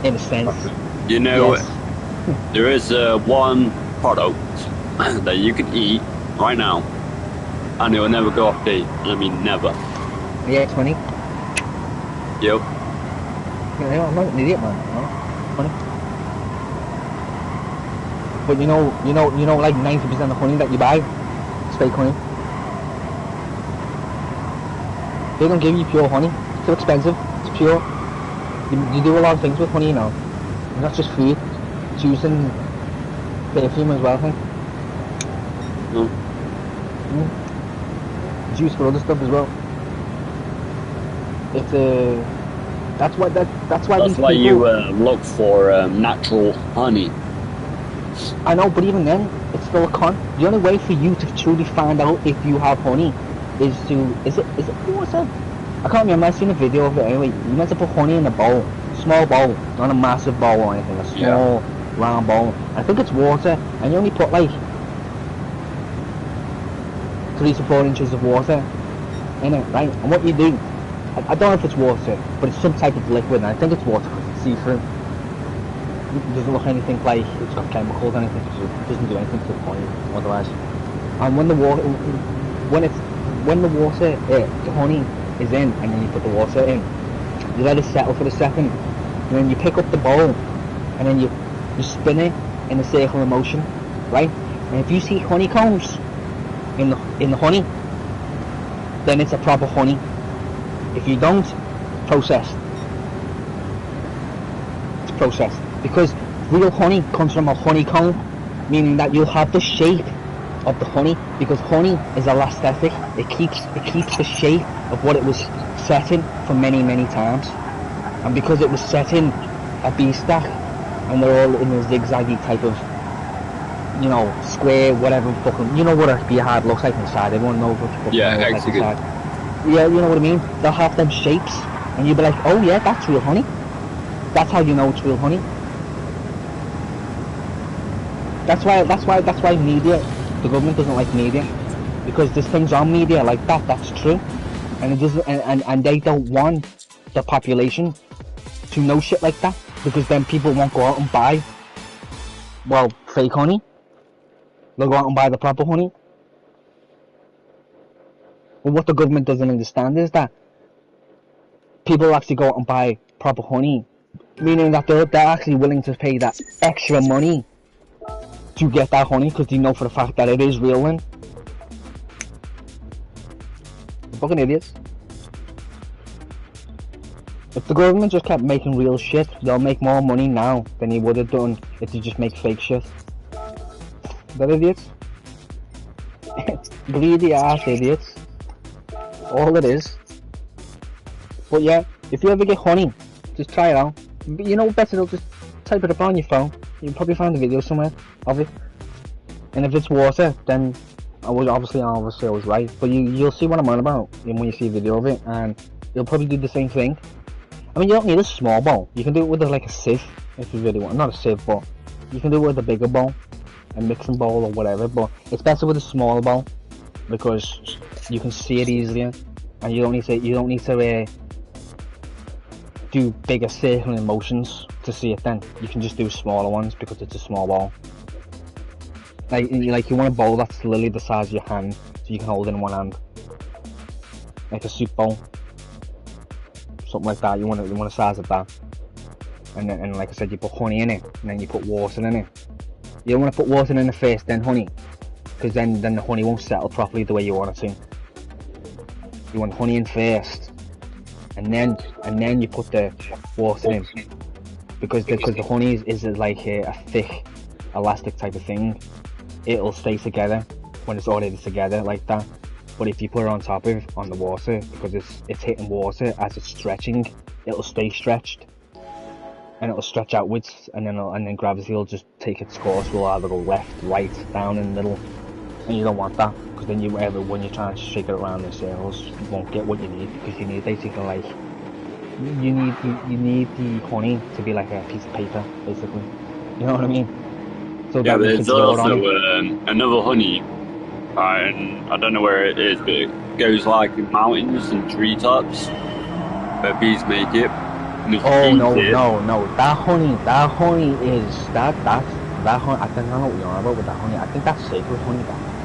in a sense, you know, yes. There is one product that you can eat right now and it will never go off date. I mean, never. Yeah, 20. Yep. Yeah, I'm not an idiot, man. No, 20. But you know, like 90% of honey that you buy is fake honey. They don't give you pure honey. It's too expensive. It's pure. You do a lot of things with honey now. It's not just food. It's used in perfume as well, I think. It's used for other stuff as well. It's that's why you look for natural honey. I know, but even then, it's still a con. The only way for you to truly find out if you have honey is it water? I can't remember. I've seen a video of it anyway. You meant to put honey in a bowl, small bowl, not a massive bowl or anything, a small round bowl. I think it's water, and you only put like 3 to 4 inches of water in it, right? And what you do, I don't know if it's water, but it's some type of liquid, and I think it's water because it's see-through. It doesn't look anything like it's got chemicals or anything, because it doesn't do anything to the honey otherwise. And when the honey is in, and then you put the water in, you let it settle for a second, and then you pick up the bowl, and then you spin it in a circular motion, right? And if you see honeycombs in the honey, then it's a proper honey. If you don't, processed. It's processed. Because real honey comes from a honeycomb, meaning that you'll have the shape of the honey, because honey is elastic. It keeps the shape of what it was set in for many times. And because it was set in a B-stack, and they're all in a zigzaggy type of, you know, square, whatever fucking, you know what a beehive looks like inside. Everyone knows what the fucking looks like inside. Yeah, you know what I mean? They'll have them shapes, and you'll be like, oh yeah, that's real honey. That's how you know it's real honey. That's why media, the government doesn't like media, because there's things on media like that's true, and it doesn't, and they don't want the population to know shit like that, because then people won't go out and buy, well, fake honey. They'll go out and buy the proper honey. But what the government doesn't understand is that people actually go out and buy proper honey, meaning that they're actually willing to pay that extra money to get that honey, because they know for the fact that it is real then. Fucking idiots. If the government just kept making real shit, they'll make more money now than they would have done if they just make fake shit. They're idiots. Greedy ass idiots. All it is. But yeah, if you ever get honey Just try it out. But you know what better, just type it up on your phone. You can probably find a video somewhere of it. And if it's water, then I was obviously I was right. But you'll see what I'm on about when you see a video of it, and you'll probably do the same thing. I mean, you don't need a small bowl. You can do it with like a sieve if you really want. Not a sieve, but you can do it with a bigger bowl, a mixing bowl or whatever. But it's better with a smaller bowl because you can see it easier, and you don't need to do bigger circling motions to see it. Then you can just do smaller ones because it's a small bowl. Like you want a bowl that's literally the size of your hand, so you can hold it in one hand, like a soup bowl, something like that. You want a size of that, and like I said, you put honey in it, and then you put water in it. You don't want to put water in it first, then honey, because then the honey won't settle properly the way you want it to. You want honey in first, and then you put the water in, because the honey is like a thick, elastic type of thing. It'll stay together when it's already together like that. But if you put it on top of on the water, because it's hitting water as it's stretching, it'll stay stretched, and it'll stretch outwards, and then gravity will just take its course. Will either go left, right, down, in the middle, and you don't want that, because then when you're trying to shake it around in circles, you won't get what you need, because you need basically like you need the honey to be like a piece of paper, basically. You know what I mean? So yeah, but there's also another honey, and I don't know where it is, but it goes like in mountains and treetops where bees make it. Oh no, that honey is that honey. I don't know what you're on about with that honey. I think that's sacred honey.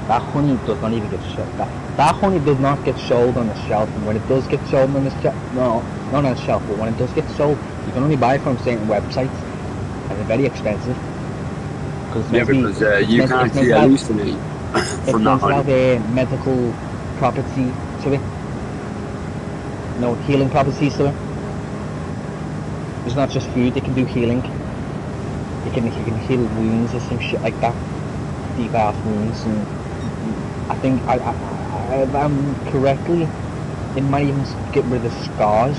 That honey does not even get sold. That honey does not get sold on the shelf, and when it does get sold on the shelf, no, not on the shelf, but when it does get sold, you can only buy it from certain websites, and they're very expensive. Because you can't hallucinate from that honey. It's meant to have a medical property to it. No, healing properties to it. It's not just food, it can do healing. It can heal wounds or some shit like that. Deep ass wounds, and I think if I'm correctly, it might even get rid of scars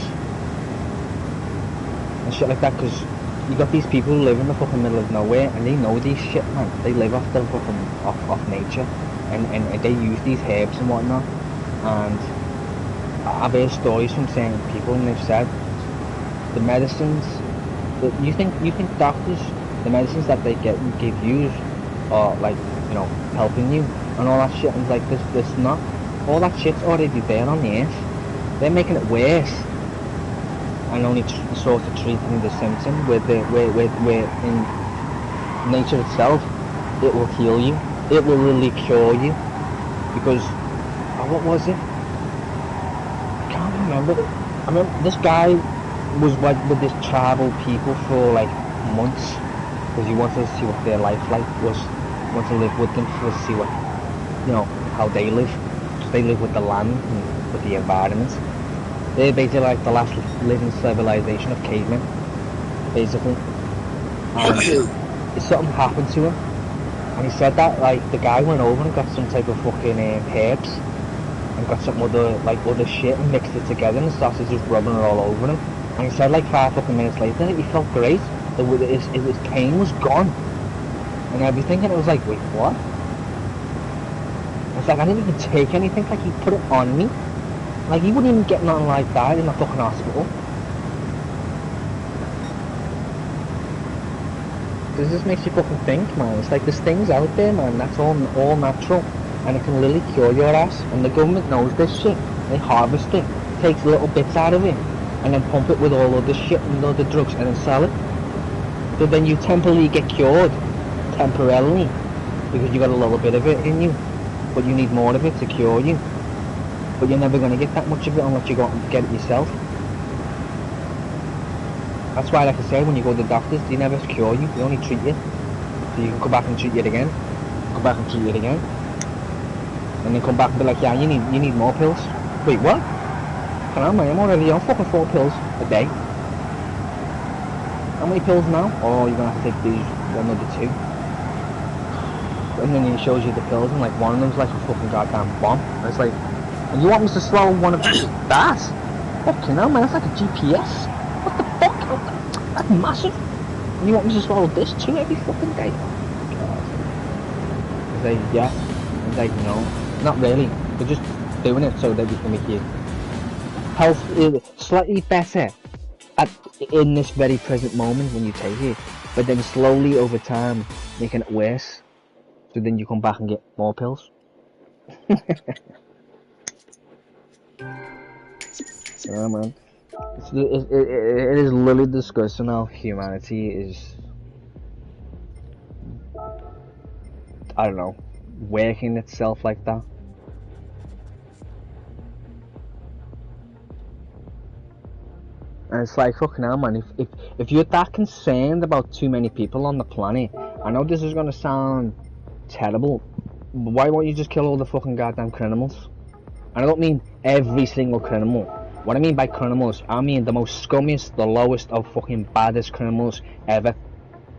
and shit like that, because you got these people who live in the fucking middle of nowhere, and they know these shit, man. They live off the fucking off nature, and they use these herbs and whatnot. And I've heard stories from certain people, and they've said the medicines that you think doctors, the medicines that they give you are like, you know, helping you and all that shit, and like this not all that shit's already there on the earth. They're making it worse and only sort of treating the symptom, where in nature itself it will heal you, it will really cure you. Because what was it? I can't remember. I remember this guy was like with this tribal people for like months, because he wanted to see what their life like was, wanted to live with them to see what, you know, how they live, because they live with the land and with the environment. They're basically like the last living civilization of cavemen, basically. And something happened to him, and he said that like the guy went over and got some type of fucking herbs, and got some other shit and mixed it together, and the sausage was rubbing it all over him. And he said like 5 fucking minutes later he felt great. His pain was gone and everything, and it was like, wait, what? It's like, I didn't even take anything, like he put it on me. Like, he wouldn't even get nothing like that in the fucking hospital. This just makes you fucking think, man. It's like, there's things out there, man, that's all natural, and it can literally cure your ass. And the government knows this shit. They harvest it, takes little bits out of it, and then pump it with all other shit and other drugs, and then sell it. So then you temporarily get cured, temporarily, because you got a little bit of it in you, but you need more of it to cure you. But you're never going to get that much of it unless you go out and get it yourself. That's why, like I said, when you go to the doctors, they never cure you, they only treat you. So you can come back and treat it again, come back and treat it again, and then come back and be like, yeah, you need more pills. Wait, what? Come on, man, I'm already on fucking 4 pills a day. How many pills now? Oh, you're going to have to take these, another 2. And then he shows you the pills, and like one of them's like a fucking goddamn bomb. And it's like, and you want me to swallow one of that? Fucking hell, man, that's like a GPS. What the fuck? That's massive. And you want me to swallow this too every fucking day? God. He's like, yeah. He's like, no, not really. They're just doing it so that we can make you slightly better in this very present moment when you take it, but then slowly over time making it worse. So then you come back and get more pills. Yeah, man. It is literally disgusting how humanity is, I don't know, working itself like that. And it's like, fucking hell, man, if you're that concerned about too many people on the planet, I know this is gonna sound terrible, but why won't you just kill all the fucking goddamn criminals? And I don't mean every single criminal. What I mean by criminals, I mean the most scummiest, the lowest of fucking baddest criminals ever.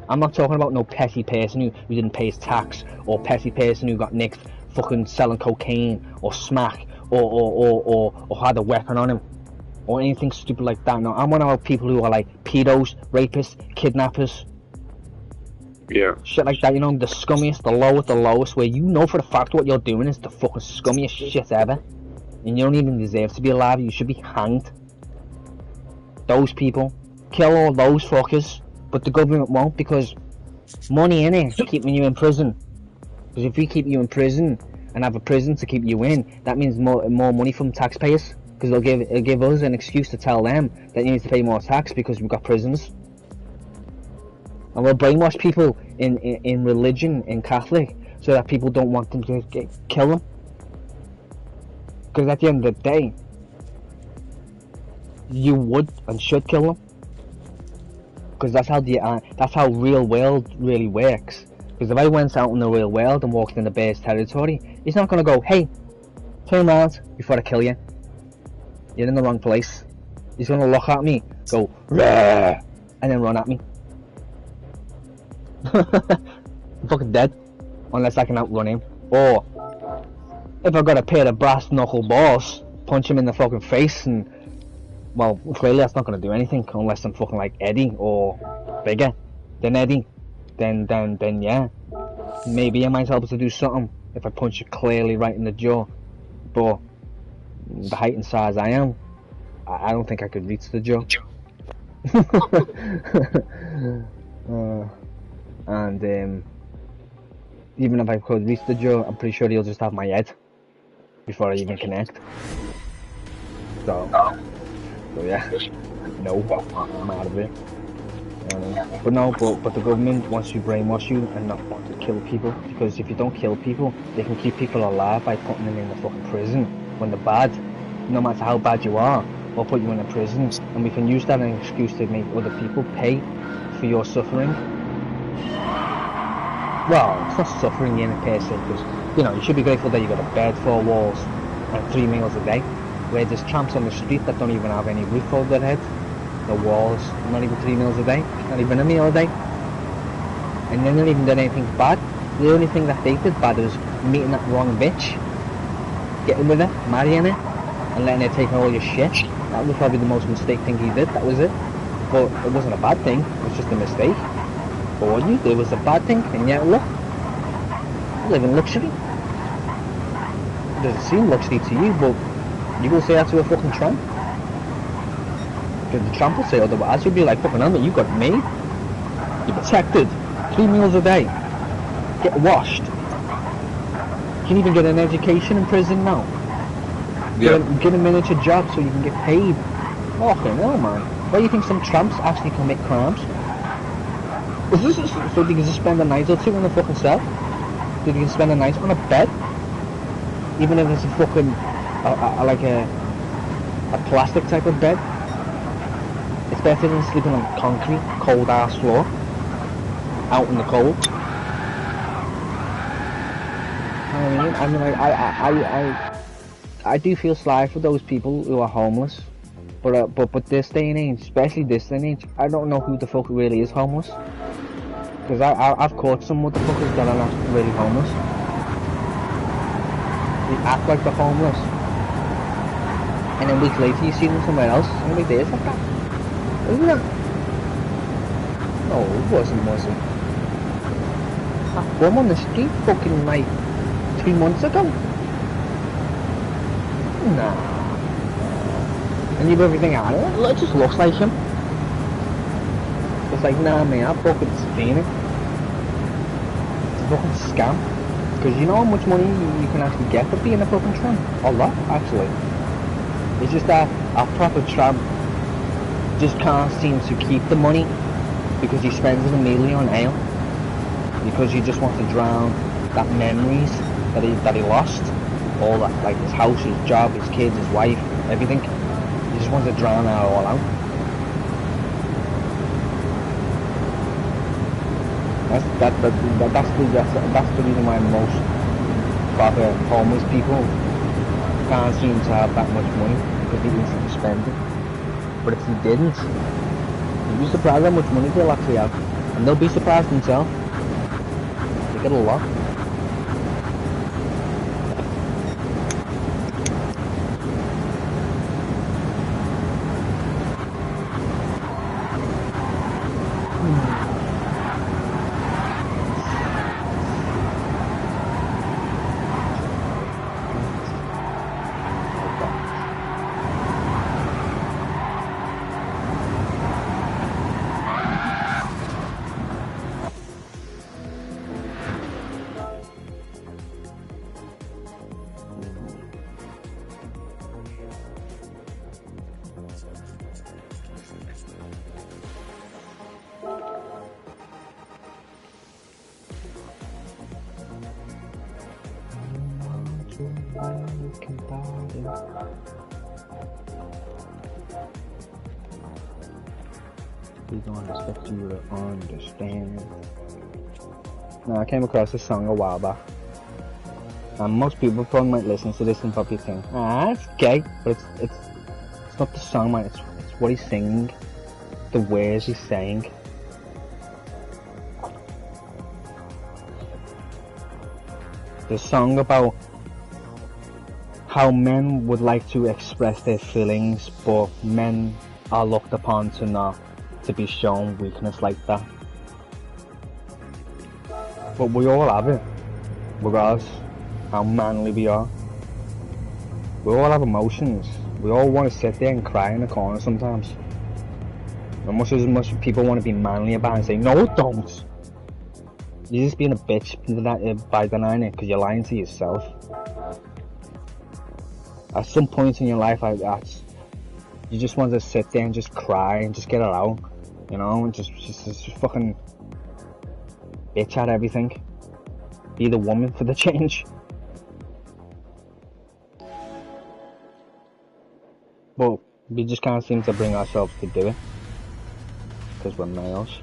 I'm not talking about no petty person who didn't pay his tax, or petty person who got nicked fucking selling cocaine, or smack, or had a weapon on him, or anything stupid like that. No, I'm on about people who are like pedos, rapists, kidnappers. Yeah. Shit like that, you know, the scummiest, the lowest, where you know for the fact what you're doing is the fucking scummiest shit ever. And you don't even deserve to be alive, you should be hanged. Those people. Kill all those fuckers. But the government won't, because money in it, keeping you in prison. Because if we keep you in prison, and have a prison to keep you in, that means more money from taxpayers. Because it'll give us an excuse to tell them that you need to pay more tax because we've got prisons. And we'll brainwash people in religion, in Catholic, so that people don't want them to kill them. Because at the end of the day, you would and should kill them. Because that's how real world really works. Because if I went out in the real world and walked in the bear's territory, he's not gonna go, hey, turn around before I kill you. You're in the wrong place. He's gonna look at me, go, rah, and then run at me. I'm fucking dead. Unless I can outrun him. Or, if I got a pair of brass knuckle balls, punch him in the fucking face and, well, clearly that's not gonna do anything unless I'm fucking like Eddie or bigger than Eddie. Then yeah. Maybe I might help to do something if I punch you clearly right in the jaw. But the height and size I am, I don't think I could reach the jaw. And even if I could reach the jaw, I'm pretty sure he'll just have my head before I even connect. So yeah, no, I'm out of it. But the government wants to brainwash you and not want to kill people, because if you don't kill people, they can keep people alive by putting them in the fucking prison when they're bad, no matter how bad you are. Or put you in a prison, and we can use that as an excuse to make other people pay for your suffering. Well, it's not suffering in a per se, because, you know, you should be grateful that you got a bed, 4 walls, and 3 meals a day. Where there's tramps on the street that don't even have any roof over their head, no walls, not even 3 meals a day, not even a meal a day. And they don't even done anything bad. The only thing that they did bad was meeting that wrong bitch, getting with her, marrying her, and letting her take all your shit. That was probably the most mistake thing he did, that was it. But it wasn't a bad thing, it was just a mistake. But what you did was a bad thing, and yet look, you live in luxury. It doesn't seem luxury to you, but you will say that to a fucking tramp. Because the tramp will say otherwise, you'll be like, fucking hell, you got me. You're protected, 3 meals a day, get washed. You can even get an education in prison now. Get a miniature job so you can get paid. Fucking hell, man. Why do you think some tramps actually commit crimes? So they can just spend a night or two in the fucking cell? So they can spend a night on a bed? Even if it's a fucking, like a plastic type of bed? It's better than sleeping on concrete, cold ass floor. Out in the cold. I mean, I do feel sorry for those people who are homeless, but this day and age, especially this day and age, I don't know who the fuck really is homeless. Because I've caught some motherfuckers that are not really homeless. They act like they're homeless, and then weeks later you see them somewhere else, and they're like, like that. Isn't that? No, it wasn't, was it? That bum on the street fucking like 2 months ago? Nah. And leave everything out of it? It just looks like him. It's like, nah man, I fucking seen it. It's a fucking scam. Because you know how much money you can actually get for being a fucking tramp? A lot, actually. It's just that a proper tramp just can't seem to keep the money because he spends it immediately on ale. Because he just wants to drown that memories that he lost. All that, like his house, his job, his kids, his wife, everything. He just wants to drown that all out. That's the reason why most proper homeless people can't seem to have that much money, because they instantly spend it. But if he didn't, you'd be surprised how much money they'll actually have, and they'll be surprised themselves. They get a lot. We don't expect you to understand. Now, I came across this song a while back, and most people probably might listen to this and probably think, ah, it's gay, but it's not the song, man. It's what he's singing, the words he's saying. The song about how men would like to express their feelings, but men are looked upon to not to be shown weakness like that. But we all have it, regardless how manly we are. We all have emotions. We all want to sit there and cry in the corner sometimes. Almost as much people want to be manly about it and say, no, don't. You're just being a bitch by denying it, because you're lying to yourself. At some point in your life, you just want to sit there and just cry and just get it out, you know, and just fucking bitch at everything. Be the woman for the change. But we just can't seem to bring ourselves to do it, because we're males.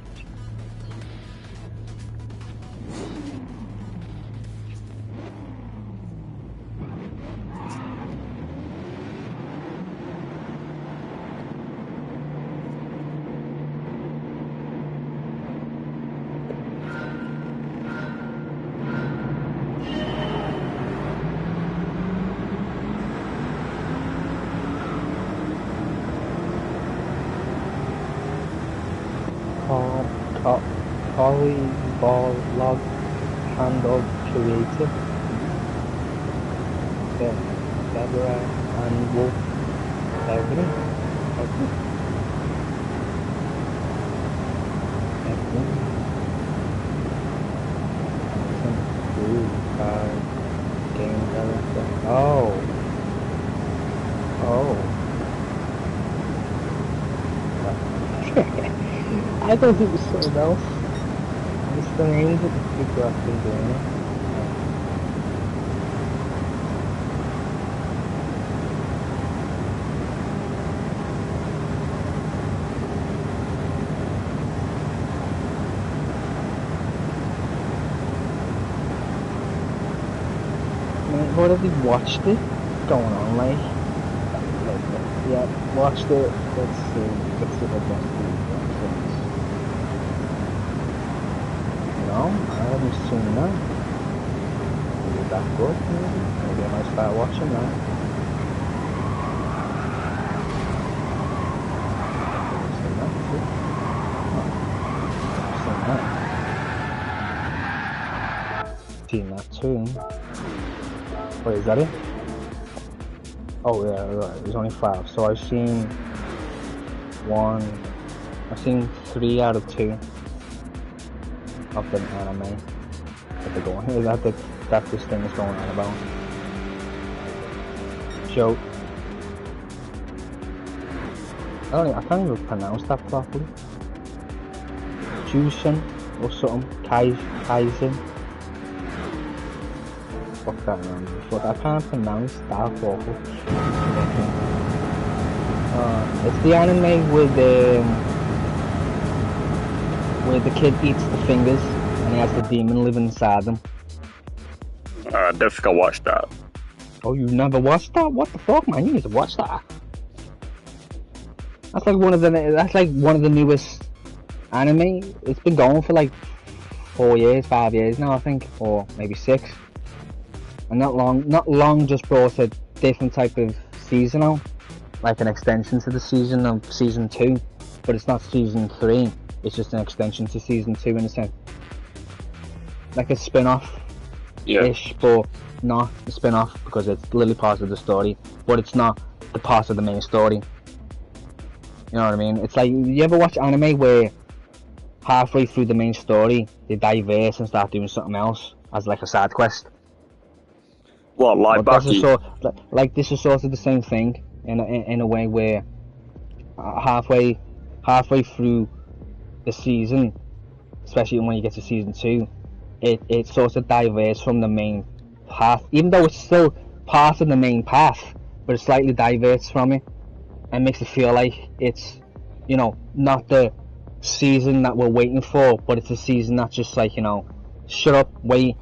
Polyball handle creative. Deborah and Wolf Everett. Game director. Oh. I thought it was something else. It's the names of the people I've been doing it. What have you watched it? Going on, like yeah, watched it. Let's see if I can see it. No, I haven't seen that. Is it that good? Maybe I might start watching that. Seen that too. Wait, is that it? Oh yeah, right. There's only 5. So I've seen 1. I've seen 3 out of 2 of the anime that they're going. That this thing is going on about. So I can't even pronounce that properly. Jusen or something. Kaizen. Fuck that man. But I can't pronounce that awful. It's the anime where the kid eats the fingers and he has the demon living inside him. I don't think I watched that. Oh, you never watched that? What the fuck, man? You need to watch that. That's like one of the newest anime. It's been going for like 4 years, 5 years now, I think, or maybe 6. And not long just brought a different type of season out, like an extension to the season of season 2, but it's not season 3. It's just an extension to season 2 in a sense, like a spin-off. Yeah. Ish, but not a spin-off because it's literally part of the story, but it's not the part of the main story. You know what I mean? It's like, you ever watch anime where halfway through the main story they diverse and start doing something else as like a side quest? What, like Baki? This is sort of the same thing in a way where halfway through the season, especially when you get to season 2, it sort of diverts from the main path, even though it's still part of the main path, but it slightly diverts from it and makes it feel like it's, you know, not the season that we're waiting for, but it's a season that's just like, you know, shut up, wait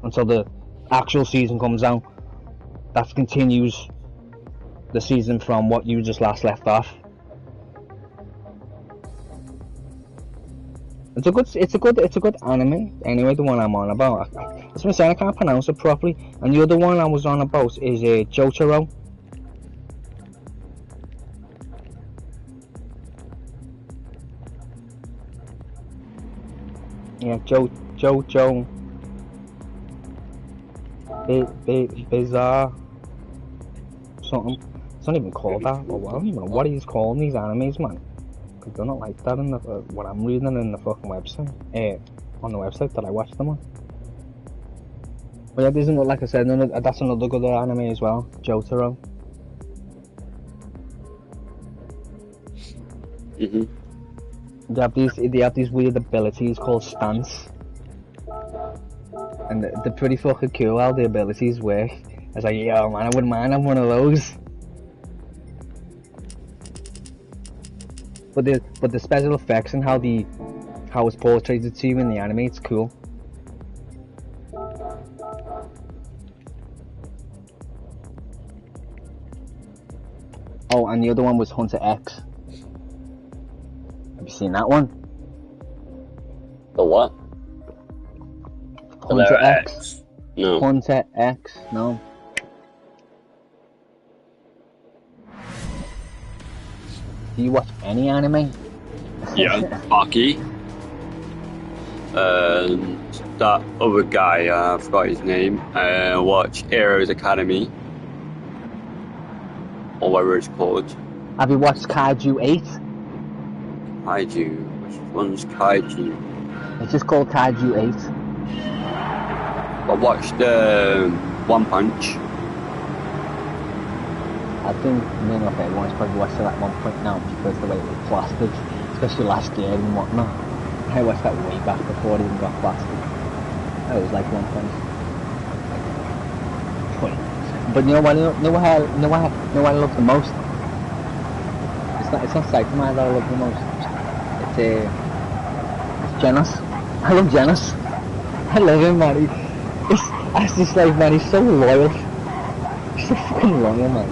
until the actual season comes out that continues the season from what you just last left off. It's a good anime. Anyway, the one I'm on about. That's what I'm saying, I can't pronounce it properly. And the other one I was on about is Jotaro. Yeah, Jojo. Bizarre. Something. It's not even called that. Well, I don't even know what he's calling these animes, man. They're not like that in the what I'm reading in the fucking website. On the website that I watched them on. But yeah, there's another, like I said, that's another good anime as well, Jotaro. Mhm. They have these weird abilities called stance, and they're pretty fucking cool how the abilities work. It's like, yo man, I wouldn't mind having one of those. But the special effects and how it's portrayed to you in the anime, it's cool. Oh, and the other one was Hunter X. Have you seen that one? The what? Hunter X. No. Hunter X. No. Do you watch any anime? Yeah, Baki. And that other guy, I forgot his name. Watch Heroes Academy, or whatever it's called. Have you watched Kaiju 8? Kaiju. Which one's Kaiju? It's just called Kaiju 8. I watched One Punch. I think me and everyone's probably watched it at one point now because the way it was plastered, especially last year and whatnot. I watched that way back before it even got plastered. It was like One Punch. But you know what I love the most? It's not Saitama that I love the most. It's Genos. I love Genos. I love him, man. It's just like, man, he's so loyal. He's so fucking loyal, man.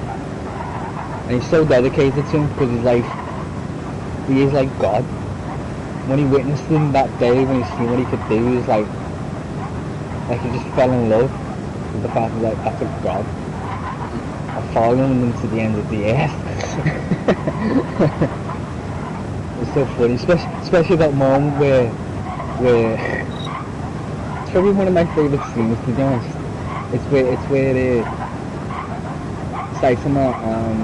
And he's so dedicated to him because he is like God. When he witnessed him that day, when he seen what he could do, he was like he just fell in love with the fact that that's a God. I'm following him to the end of the earth. It's so funny, especially that moment where probably one of my favourite scenes, to be honest. It's where Saitama and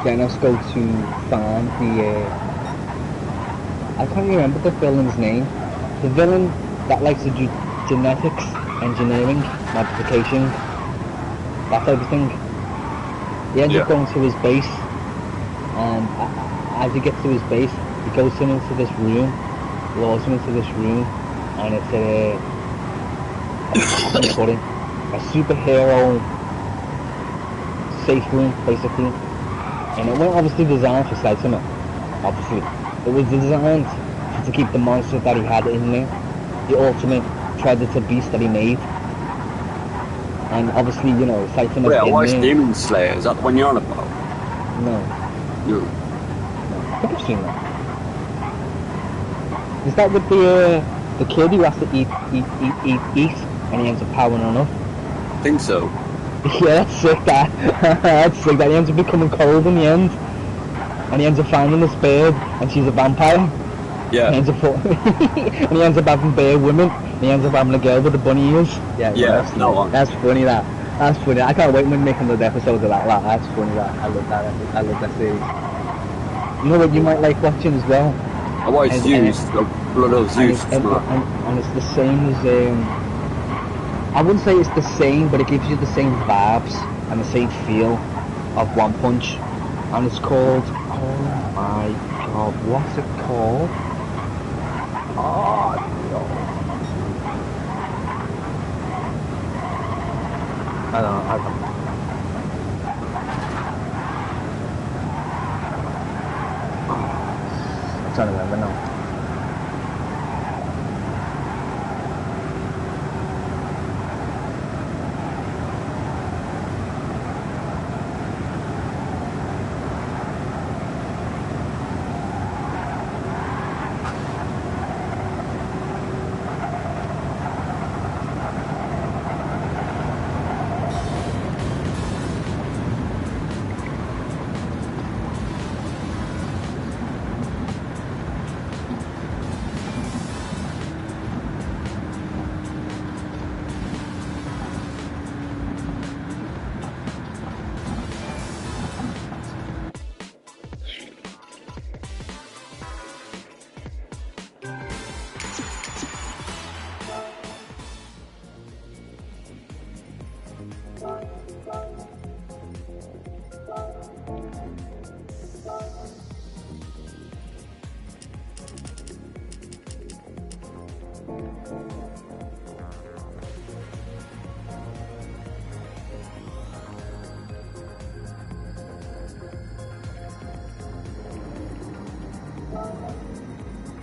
Genos go to find the I can't remember the villain's name. The villain that likes to do genetics, engineering, modification, that type of thing. He ends up going to his base, and as he gets to his base, he goes into this room, lures him into this room, and it's a superhero safe room, basically. And it wasn't obviously designed for Saitama, obviously. It was designed to keep the monster that he had in there, the ultimate predator beast that he made. And obviously, you know, Saitama's Wait, I in watched there. Demon Slayer, is that the one you're on about? No. No. I think I've seen that. Is that with the kid who has to eat, and he ends up powering on up? I think so. Yeah, that's sick, that. That's sick, that he ends up becoming cold in the end. And he ends up finding this bird, and she's a vampire. Yeah. And he ends up having bear women, and he ends up having a girl with the bunny ears. Yeah, that's funny, that. That's funny. I can't wait when they make another episode of that. That's funny, that. I love that. I love that series. You know what you might like watching as well? I watched Zeus, the Blood of Zeus. And it's the same as, I wouldn't say it's the same, but it gives you the same vibes and the same feel of One Punch. And it's called, oh my god, what's it called? Oh no. I don't know. I'm trying to remember now.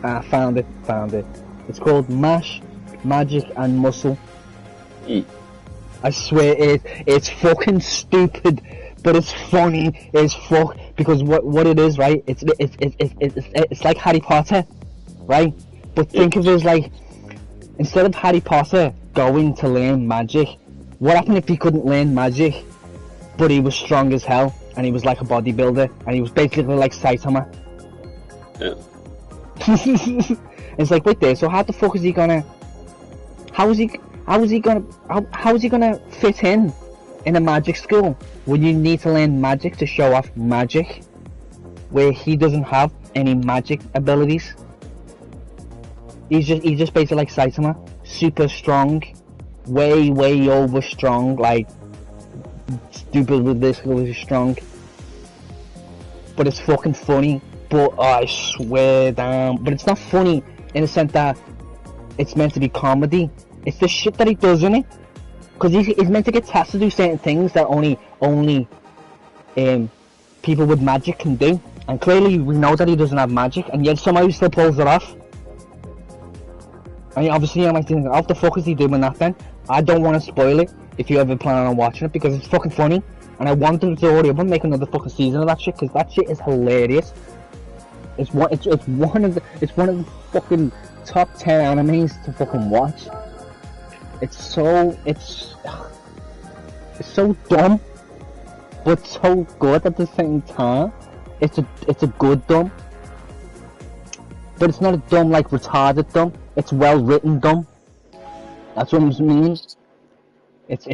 I found it. It's called Mash, Magic and Muscle. I swear it's fucking stupid, but it's funny as fuck, because what it is, right? It's like Harry Potter, right? But think of it as like, instead of Harry Potter going to learn magic, what happened if he couldn't learn magic, but he was strong as hell, and he was like a bodybuilder, and he was basically like Saitama? Yeah. It's like, wait there, so how the fuck is he gonna, how is he gonna fit in a magic school when you need to learn magic to show off magic, where he doesn't have any magic abilities? He's just basically like Saitama, super strong, way over strong, like stupid ridiculously strong. But it's fucking funny. But I swear down, but it's not funny in the sense that it's meant to be comedy. It's the shit that he does, isn't it? Because he's meant to get tasked to do certain things that only people with magic can do. And clearly we know that he doesn't have magic, and yet somehow he still pulls it off. I mean, obviously I'm like thinking, how the fuck is he doing that then? I don't want to spoil it if you ever plan on watching it, because it's fucking funny. And I want them to hurry up and make another fucking season of that shit, because that shit is hilarious. It's one of the fucking top 10 animes to fucking watch. It's so dumb, but so good at the same time. It's a good dumb, but it's not a dumb like retarded dumb. It's well written dumb. That's what I mean. It's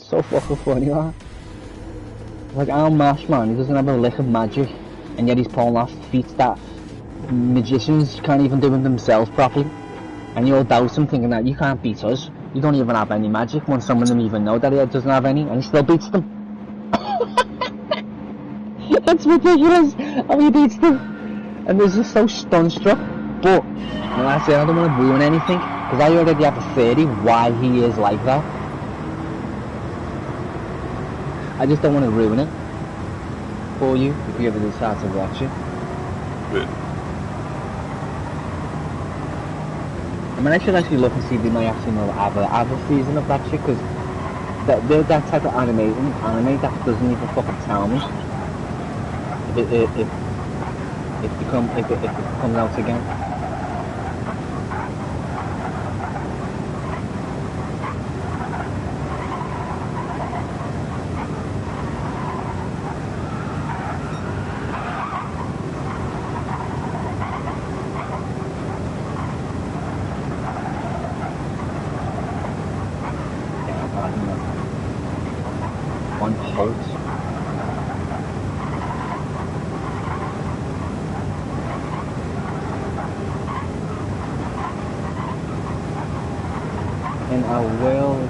so fucking funny, that. Like, our Mash, man, he doesn't have a lick of magic, and yet he's pulling off feats that magicians can't even do them themselves properly. And you'll doubt him, thinking that you can't beat us. You don't even have any magic, when some of them even know that he doesn't have any, and he still beats them. That's ridiculous how he beats them. And they're just so stunstruck. But, like I say, I don't want to ruin anything, because I already have a theory why he is like that. I just don't want to ruin it for you if you ever decide to watch it. Yeah. I mean, I should actually look and see if they might actually have a season of that shit, because they're that type of anime that doesn't even fucking tell me if it comes out again. On hold. In a world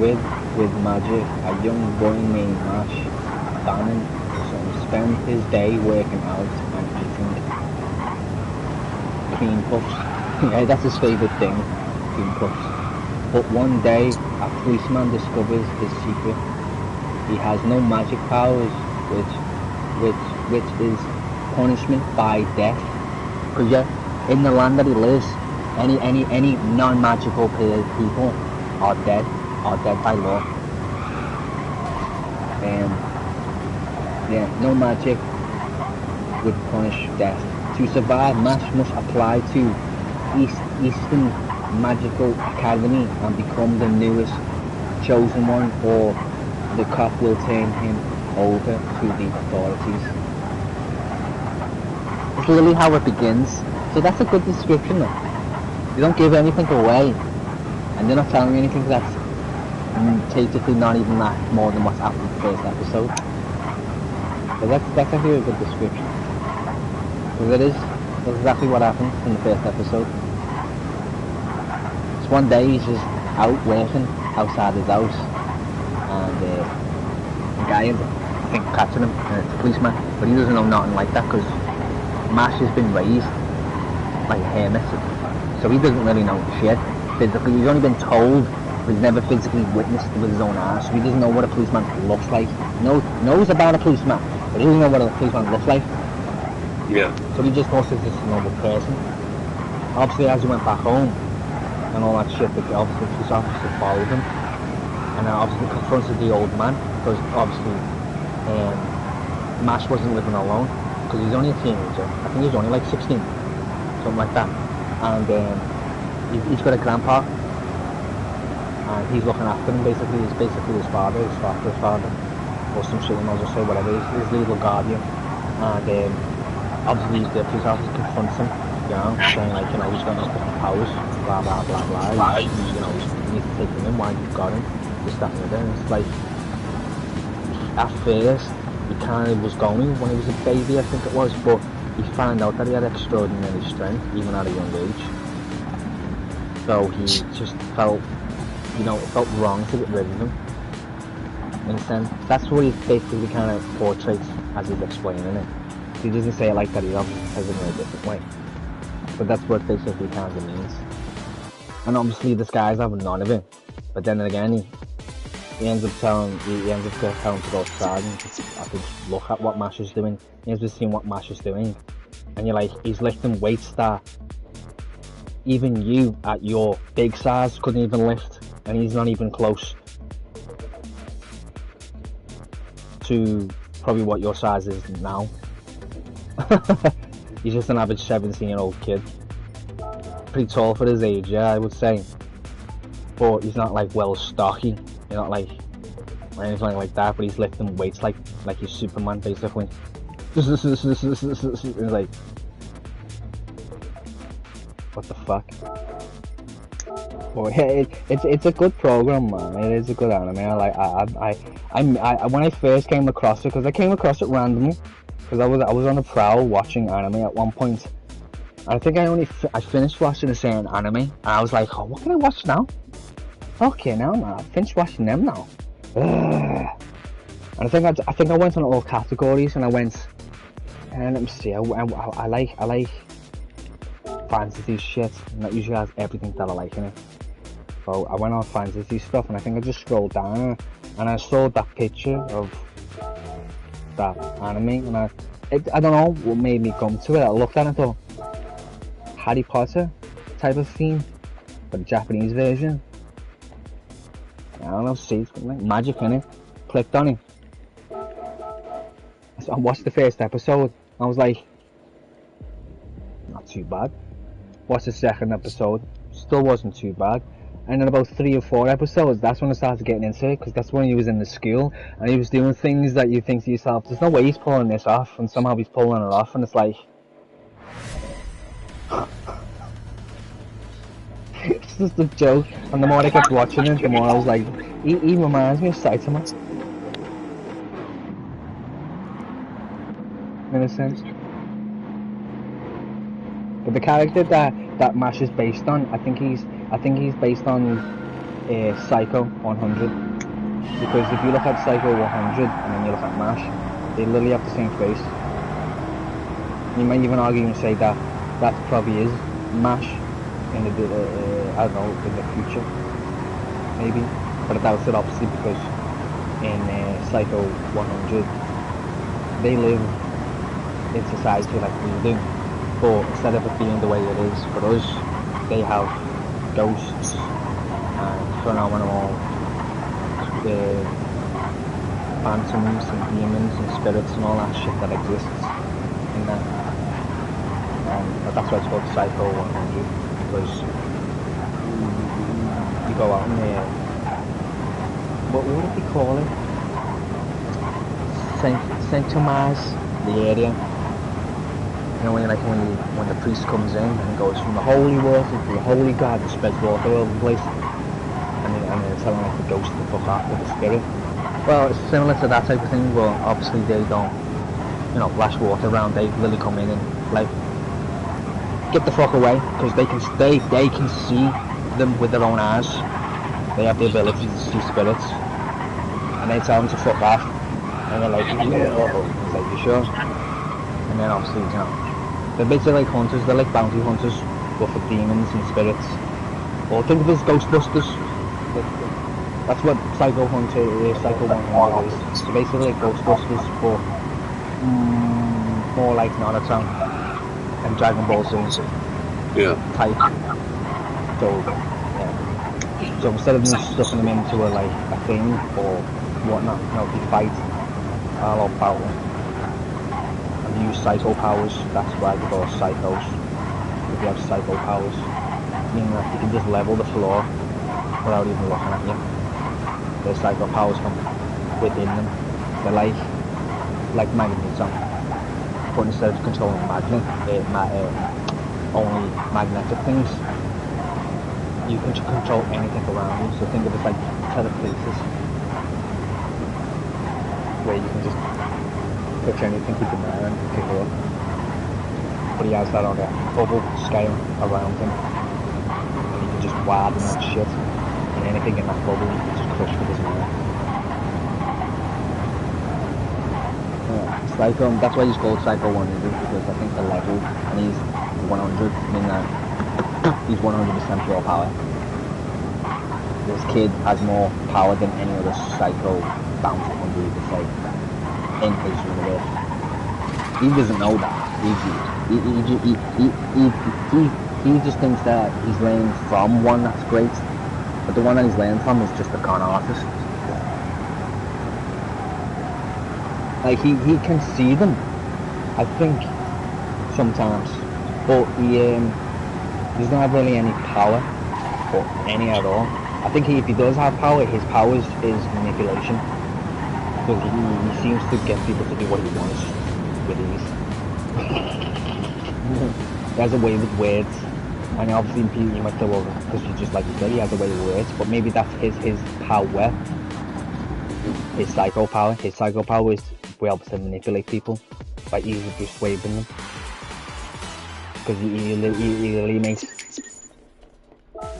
with magic, a young boy named Mash Bannon spends his day working out and eating cream puffs. Yeah, that's his favourite thing, cream puffs. But one day, a policeman discovers his secret. He has no magic powers, which is punishment by death. Because yeah, in the land that he lives, any non-magical people are dead by law. And yeah, no magic would punish death. To survive, Mash must apply to Eastern Magical Academy and become the newest chosen one, or the cop will turn him over to the authorities. It's literally how it begins. So that's a good description though. You don't give anything away, and they're not telling you anything that's technically not even that more than what's after the first episode. So that's actually a good description. Because that's exactly what happened in the first episode. One day he's just out working outside his house, and the guy, I think, catching him, and it's a policeman, but he doesn't know nothing like that, because Mash has been raised like a hermit, so he doesn't really know shit physically. He's only been told, but he's never physically witnessed it with his own eyes, so he doesn't know what a policeman looks like. Knows about a policeman, but he doesn't know what a policeman looks like. Yeah. So he just goes as this normal person. Obviously, as he went back home and all that shit, the obviously police officer followed him, and obviously confronted the old man, because obviously Mash wasn't living alone, because he's only a teenager. I think he's only like 16, something like that, and he's got a grandpa, and he's looking after him. Basically, he's basically his father, or some shit, and I'll just say whatever, his legal guardian. And obviously the police officer confronts him, you know, saying like, you know, he's got no different powers, blah blah blah blah. You know, you need to take him in, why you've got him, this, that, and the other. And it's like, at first he kind of was going when he was a baby, I think it was, but he found out that he had extraordinary strength even at a young age. So he just felt, you know, it felt wrong to get rid of him, in a sense. That's what he basically kind of portrays as he's explaining it. He doesn't say it like that, he obviously says it in a different way. But that's what basically kind of means. And obviously this guy's having none of it. But then again, he ends up telling to go outside and have to look at what Mash is doing. He ends up seeing what Mash is doing. And you're like, he's lifting weights that even you at your big size couldn't even lift. And he's not even close to probably what your size is now. He's just an average 17-year-old kid. Pretty tall for his age, yeah, I would say. But he's not like well stocky, you know, like or anything like that. But he's lifting weights like he's Superman, basically. It's like, what the fuck? But yeah, it's a good program, man. It is a good anime. When I first came across it, because I came across it randomly, because I was on a prowl watching anime at one point. I think I finished watching a certain anime, and I was like, oh, what can I watch now? Okay, now man, I finished watching them now. Ugh. And I think I went on all categories, and I went, and let me see, I like fantasy shit, and that usually has everything that I like in it. So I went on fantasy stuff, and I think I just scrolled down, and I saw that picture of that anime, and I don't know what made me come to it. I looked at it and thought, Harry Potter type of theme, but the Japanese version. I don't know, see, it's like magic in it. Clicked on it. So I watched the first episode. I was like, not too bad. Watched the second episode, still wasn't too bad. And then about 3 or 4 episodes, that's when I started getting into it, because that's when he was in the school, and he was doing things that you think to yourself, there's no way he's pulling this off, and somehow he's pulling it off, and it's like... it's just a joke, and the more I kept watching it, the more I was like, he reminds me of Saitama. In a sense. But the character that MASH is based on, I think he's based on Psycho 100. Because if you look at Psycho 100 and then you look at MASH, they literally have the same face. You might even argue and say that probably is MASH in the I don't know, in the future, maybe. But I doubt it, obviously, because in Psycho 100 they live in society like we do. But instead of it being the way it is for us, they have ghosts and phenomenal phantoms and demons and spirits and all that shit that exists in that. And that's why it's called Psycho 100, because you go out and what would they call it? Sanctuarize the area. You know, when the priest comes in and goes from the holy water to the holy god and spreads water all over the place, and they're telling like the ghost to fuck off with the spirit. Well, it's similar to that type of thing, but obviously they don't, you know, splash water around. They literally come in and like get the fuck away, because they can see them with their own eyes. They have the ability to see spirits, and they tell them to fuck off, and they're like, yeah, like, you sure? And then obviously, you know, they're basically like hunters. They're like bounty hunters, but for demons and spirits. Or think of it as Ghostbusters. That's what Psycho 100 is. So basically like Ghostbusters, but more like Naruto and Dragon Ball Z type. So yeah. So instead of them stuffing them into a thing or whatnot, you know, they fight all about them. Use psycho powers, that's why they call psychos. If you have psycho powers, meaning that you can just level the floor without even looking at you. Their psycho powers come within them. They're like magnetism, but instead of controlling only magnetic things, you can control anything around you. So think of it like telekinesis, where you can just touch anything you can there and pick it up. But he has that on a bubble scale around him. And he can just widen that shit. And anything in that bubble he can just crush with his mind. Yeah, it's like, that's why he's called Psycho 100, because I think the level, and he's 100, meaning that he's 100% pure power. This kid has more power than any other Psycho bounty hunter, you could say, in his universe. He doesn't know that. He just thinks that he's learning from one that's great, but the one that he's learning from is just a con artist. Like he can see them, I think, sometimes, but he doesn't have really any power, or any at all. I think if he does have power, his powers is manipulation. Because he seems to get people to do what he wants with ease. He has a way with words. And obviously you might say, well, because you just like you said, he has the way he works, but maybe that's his power, his psycho power. His psycho power is to be able to manipulate people by easily persuading them. Because he really makes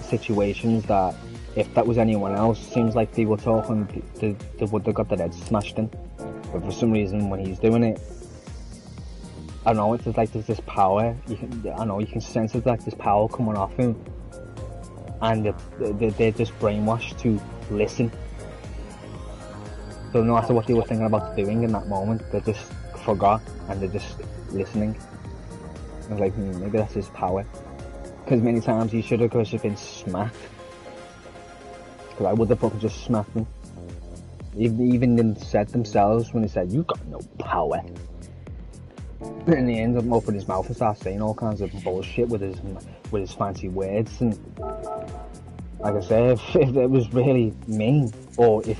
situations that, if that was anyone else, seems like they were talking, they would have got their heads smashed in. But for some reason, when he's doing it, I don't know, it's just like there's this power, you can sense it, like this power coming off him, and they're just brainwashed to listen. So no matter what they were thinking about doing in that moment, they just forgot, and they're just listening. I was like, maybe that's his power. Because many times he should have been smacked. Because I would have fucking just smacked him. Even them said themselves when they said, "You got no power." But in the end, I'm opening his mouth and start saying all kinds of bullshit with his fancy words. And like I say, if it was really me, or if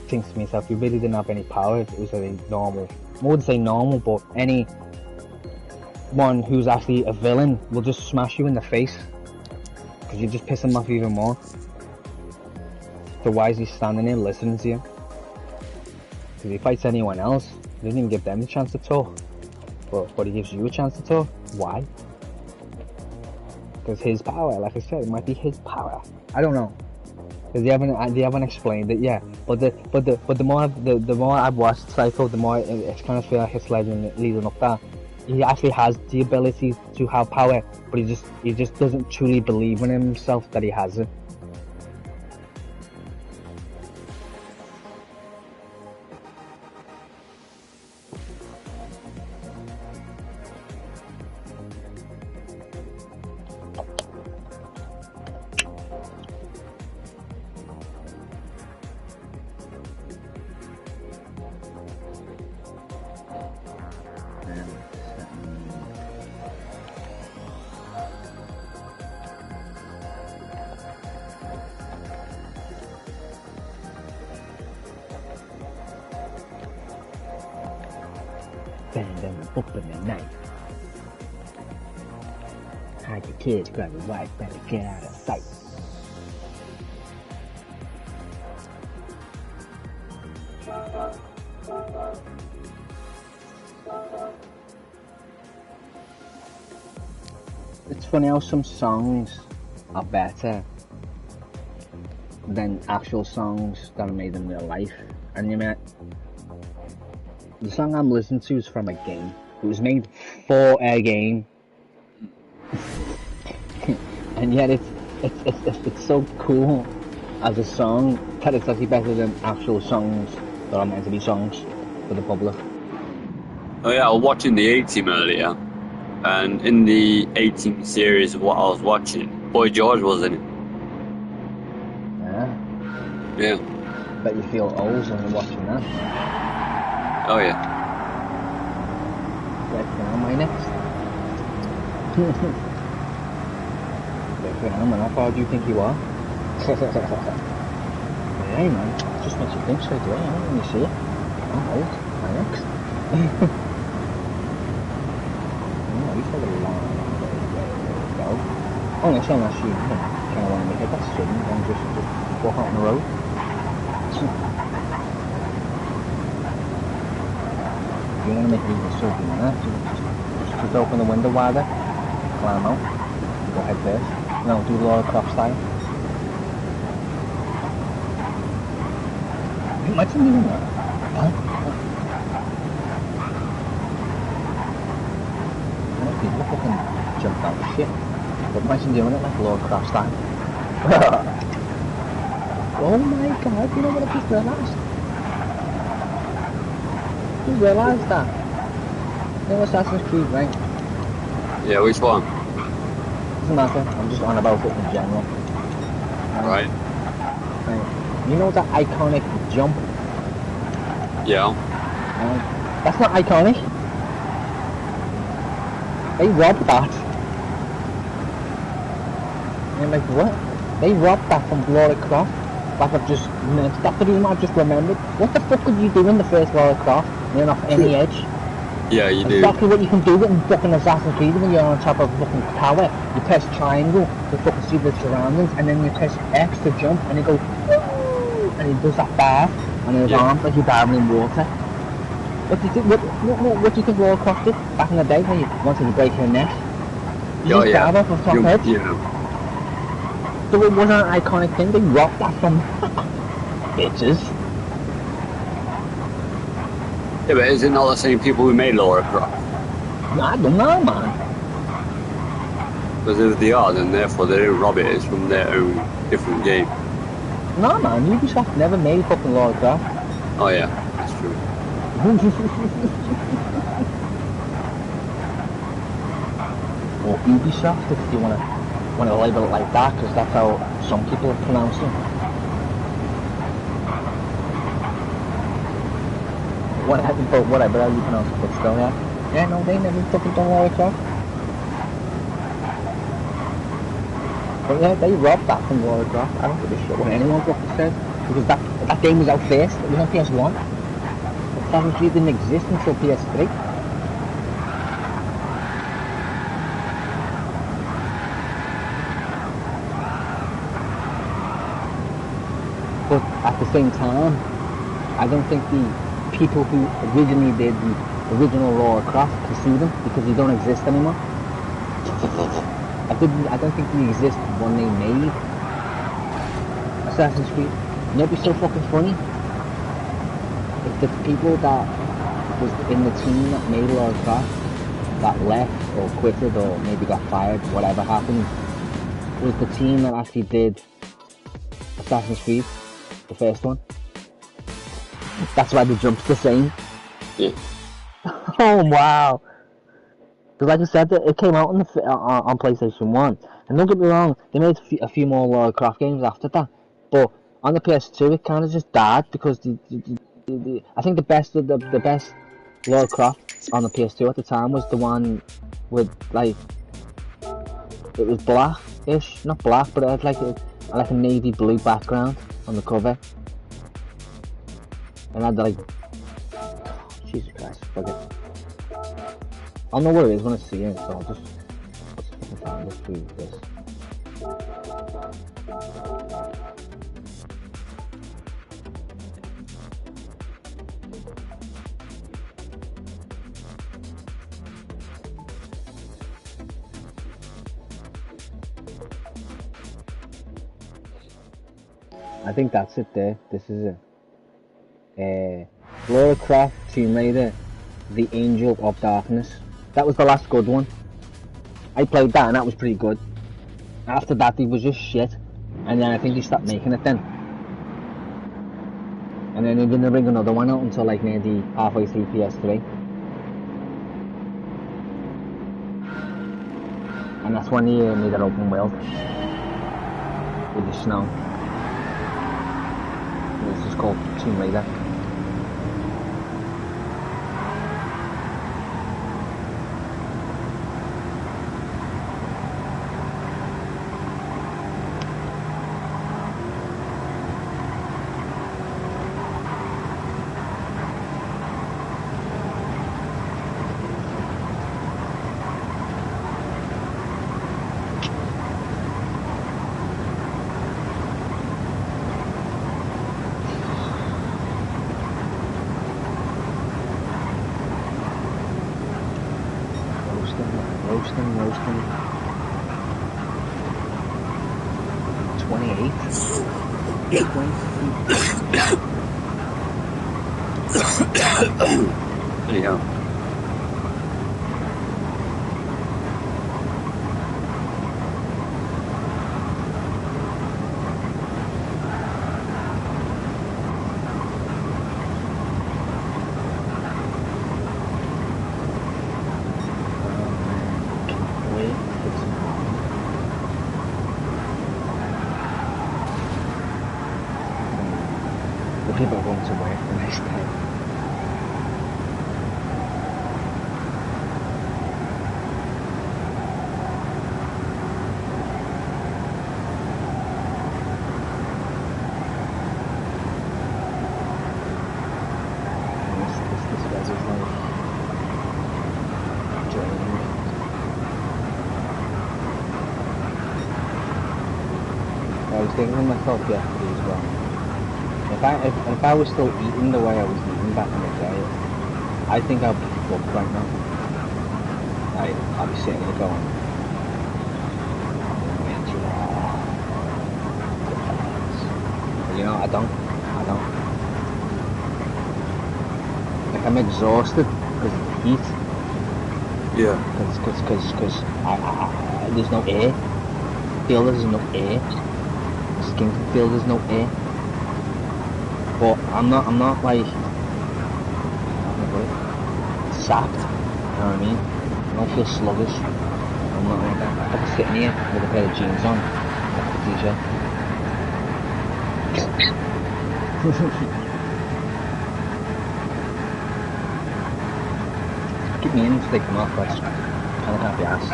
thinks to myself, you really didn't have any power, if it was a normal, I wouldn't say normal, but any one who's actually a villain will just smash you in the face, because you just piss him off even more. So why is he standing there listening to you? Because if he fights anyone else, he doesn't even give them the chance to talk. But he gives you a chance to talk. Why? Because his power, like I said, it might be his power. I don't know. Because they haven't explained it yet. But the more I've watched Psycho, the more it's kind of feel like it's leading up that he actually has the ability to have power, but he just doesn't truly believe in himself that he has it. Bend them up in the night. Hide your kids, grab your wife, better get out of sight. It's funny how some songs are better than actual songs that are made in real life. And you mean, the song I'm listening to is from a game. It was made for a game, and yet it's so cool as a song that it's actually better than actual songs that are meant to be songs for the public. Oh yeah, I was watching the A-Team earlier, and in the A-Team series of what I was watching, Boy George was in it. Yeah. Yeah. Bet you feel old when you're watching that. Oh yeah. Yeah, am I next? Man, how far do you think you are? Hey man, just makes you think straight away, when you see it. I'm old, am I next? No, you've got a long way to go. Unless you kind of want to make it that sudden and just walk out on the road. If you want to make it even sudden than that, just open the window wider, climb out, go head first. No, do the Laura Croft style. Imagine doing that. Huh? People fucking jump out of shit. But imagine doing it like Laura Croft style. Oh my god, you know what I just realised? Just realised that. You know Assassin's Creed, right? Yeah, which one? Doesn't matter, I'm just on about it in general. Right. You know that iconic jump? Yeah. That's not iconic. They robbed that. And I'm like, what? They robbed that from Laura Croft. Like that's the reason I've just remembered. What the fuck could you do in the first Laura Croft? You're off any edge. Yeah, you do. Exactly what you can do in fucking Assassin's Creed when you're on top of a fucking tower. You press triangle to fucking see the surroundings, and then you press X to jump, and it goes, woo! And it does that bar, and his arms like you're diving in water. What do you think? What do you think Lara Croft did back in the day when you wanted to break her neck? You just dive off of top head. Yeah. So it wasn't an iconic thing. They robbed that from bitches. Yeah, but is it not the same people who made Lara Croft? I don't know, man. Because if they are, then therefore they didn't rob it. It's from their own different game. No, man. Ubisoft never made fucking Lara Croft. Oh yeah, that's true. Or Ubisoft, if you wanna label it like that, because that's how some people pronounce it. Whatever how you pronounce it, but still, yeah. Yeah, no, they never fucking done Lara Croft. But yeah, they robbed that from Lara Croft. I don't give a shit what anyone fucking said, because that game was out first. It was on PS1. Assassin's Creed didn't exist until PS3. But at the same time, I don't think the people who originally did the original Lara Croft can sue them because they don't exist anymore. I don't think they exist when they made Assassin's Creed. You know, it'd be so fucking funny if the people that was in the team that made Lara Croft that left or quitted or maybe got fired, whatever happened, was the team that actually did Assassin's Creed, the first one. That's why the jump's the same. Yeah. Oh wow! Because like I said, it came out on PlayStation 1, and don't get me wrong, they made a few more Lara Croft games after that. But on the PS2, it kind of just died because I think the best Lara Croft on the PS2 at the time was the one with like it was black-ish, not black, but it had like a navy blue background on the cover. And I had like, Jesus Christ, fuck it. I'll know where it is when I see it, so I'll just find this through this. I think that's it there. This is it. Lara Croft Tomb Raider, The Angel of Darkness. That was the last good one. I played that and that was pretty good. After that, it was just shit. And then I think they stopped making it then. And then they didn't bring another one out until like nearly halfway through PS3. And that's when they made it open world. With the snow. It's just called Tomb Raider. Roasting. 28. There you go. People are going to work the next day. was thinking myself yesterday as well. If I was still eating the way I was eating back in the day, I think I'd be fucked right now. I'll be sitting here going, but you know, I don't. Like, I'm exhausted because of the heat. Yeah. Because there's no air. I feel there's no air. My skin can feel there's no air. But I'm not like, sapped, you know what I mean? I don't feel sluggish. I'm not like that. I can sit in here with a pair of jeans on, like a t-shirt. Keep me in to take them off, but kind of can't be asked.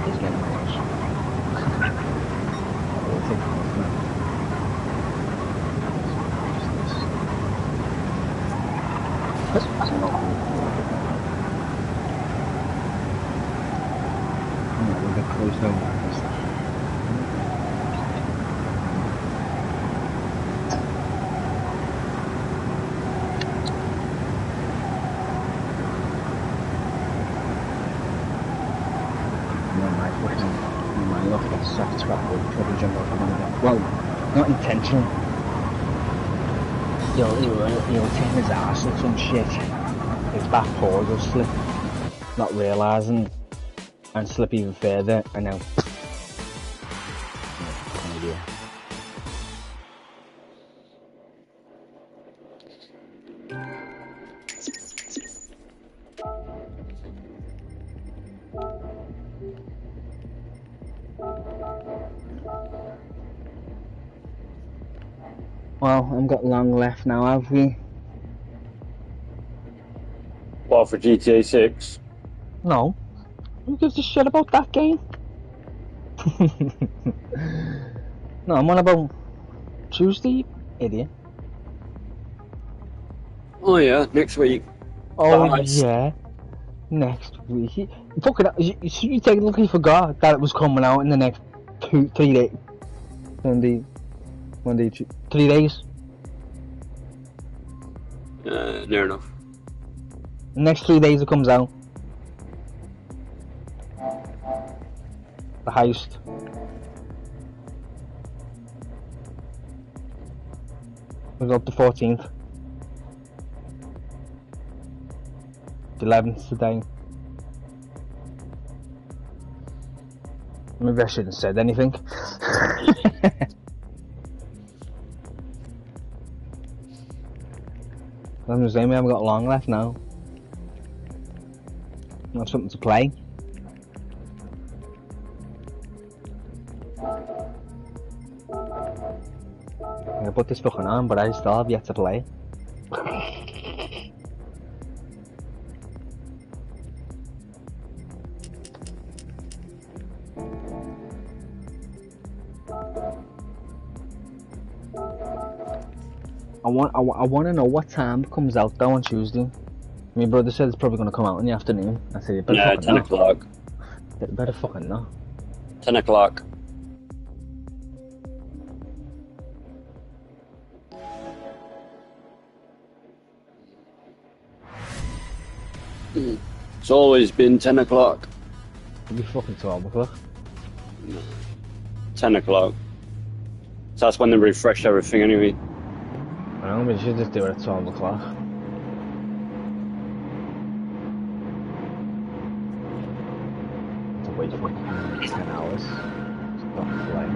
It's getting worse. I'll take them off now. We'll get close now. Soft scrap would probably jump off one of them. Well, not intentionally. He'll take his ass or some shit. His back paws will slip, not realising, and slip even further, and now. Yeah, well, I've got long left now, have we? Well, for GTA 6. No. Who gives a shit about that game? No, I'm on about Tuesday, idiot. Oh yeah, next week. Oh Nice. yeah, next week. Fucking, you technically forgot that it was coming out in the next 3 days. Monday, 3 days. Near enough. The next 3 days it comes out. The heist. It was up the 14th. The 11th today. Maybe I shouldn't have said anything. I'm just saying we haven't got long left now. We have something to play. I put this fucking on, but I still have yet to play. I want to know what time it comes out though on Tuesday. My brother said it's probably going to come out in the afternoon. I said, you better Yeah, fucking 10 know. o'clock. Better fucking know. 10 o'clock. It's always been 10 o'clock. It'll be fucking 12 o'clock. 10 o'clock. So that's when they refresh everything anyway. I know, but you should just do it at 12 o'clock. To wait for 10 hours. It's not play.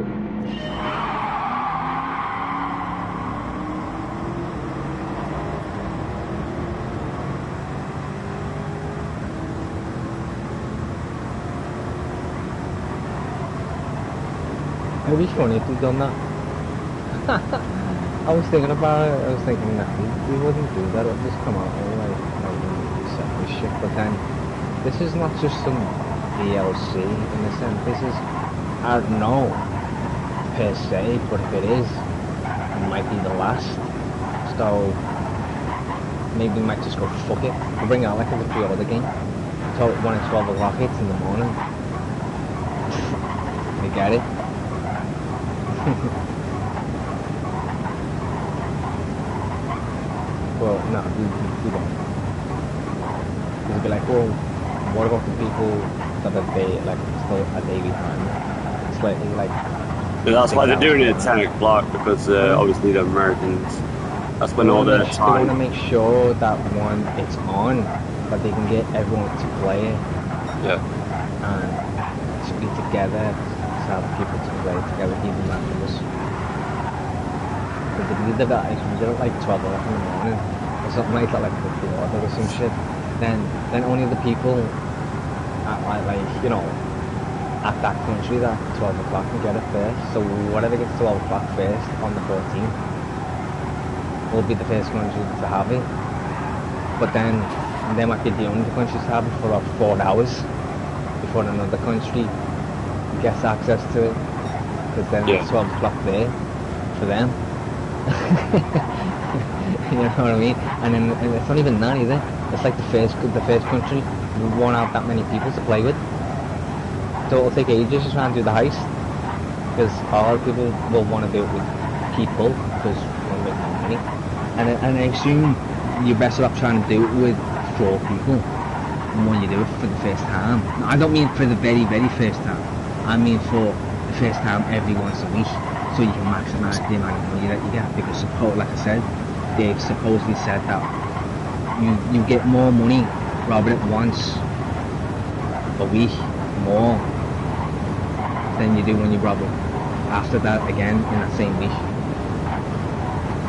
It'd be funny if we'd done that. I was thinking about it, I was thinking that we wouldn't do that, it would just come out anyway, separate shit, but then, this is not just some DLC in a sense, this is, I don't know, per se, but if it is, it might be the last, so, maybe we might just go fuck it, we'll bring it out like it's a pre-order game, so when it's 12 o'clock hits in the morning, you get it? Well, no, you don't. It'd be like, well, what about the people that are like still a day behind? It's like. But that's why they're doing it at 10 o'clock, because obviously the Americans, that's when all their They time. want to make sure that one, it's on, that they can get everyone to play it. Yeah. And to be together, to have people to play together, even afterwards. Because if you did that, if you did it like 12 o'clock in the morning, or something like that, like before or some shit, then only the people at like, you know, at that country that 12 o'clock can get it first. So whatever gets 12 o'clock first on the 14th will be the first country to have it. But then they might be the only countries to have it for about 4 hours before another country gets access to it. Because then it's 12 o'clock there for them. You know what I mean? And then and it's not even that either. It's like the first country won't have that many people to play with. So it'll take ages to try and do the heist, because all people will want to do it with people, because you want to make more money. And I assume you're better off trying to do it with 4 people when you do it for the first time. I don't mean for the very, very first time. I mean for the first time every once a week, so you can maximise the amount of money that you get. Because like I said, they've supposedly said that you get more money rather than once a week more than you do when you rob it after that again in that same week.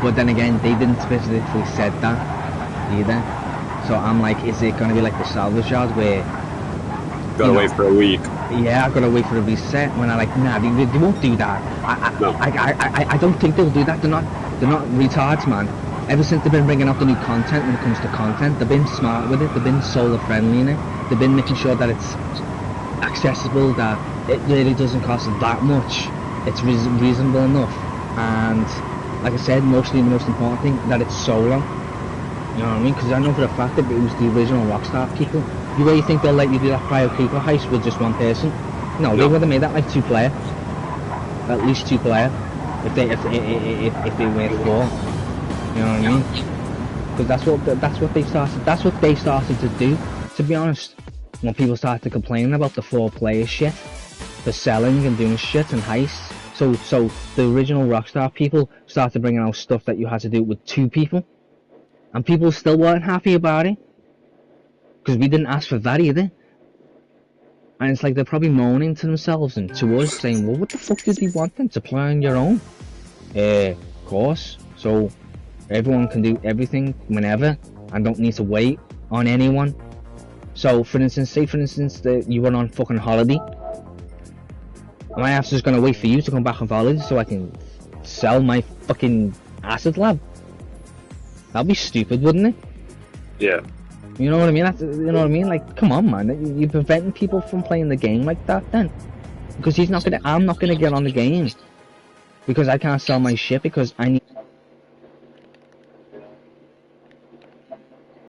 But then again, they didn't specifically said that either. So I'm like, is it gonna be like the salvage yard where Gotta wait for a week. Yeah, I gotta wait for a reset. When I like, nah, they won't do that. I don't think they'll do that. They're not retards, man. Ever since they've been bringing out the new content, when it comes to content, they've been smart with it. They've been solar friendly in it. They've been making sure that it's accessible, that it really doesn't cost that much. It's reasonable enough, and like I said, mostly the most important thing, that it's solar. You know what I mean? Because I know for a fact that it was the original Rockstar people. You really think they'll let you do that Cryo Creeper heist with just one person? No, they would have made that like 2 player, at least 2 player, if they were 4. You know what I mean? Because that's what they started to do. To be honest, when people started complaining about the 4 player shit, the selling and doing shit and heists, so the original Rockstar people started bringing out stuff that you had to do with 2 people, and people still weren't happy about it, because we didn't ask for that either. And it's like they're probably moaning to themselves and to us, saying, well, what the fuck did you want them to play on your own? Of course, so everyone can do everything whenever and don't need to wait on anyone. So for instance, say that you were on fucking holiday, my ass is gonna wait for you to come back on holiday so I can sell my fucking acid lab. That'd be stupid, wouldn't it? Yeah. You know what I mean? You know what I mean? Like, come on, man. You're preventing people from playing the game like that, then. Because I'm not gonna get on the game because I can't sell my shit, because I need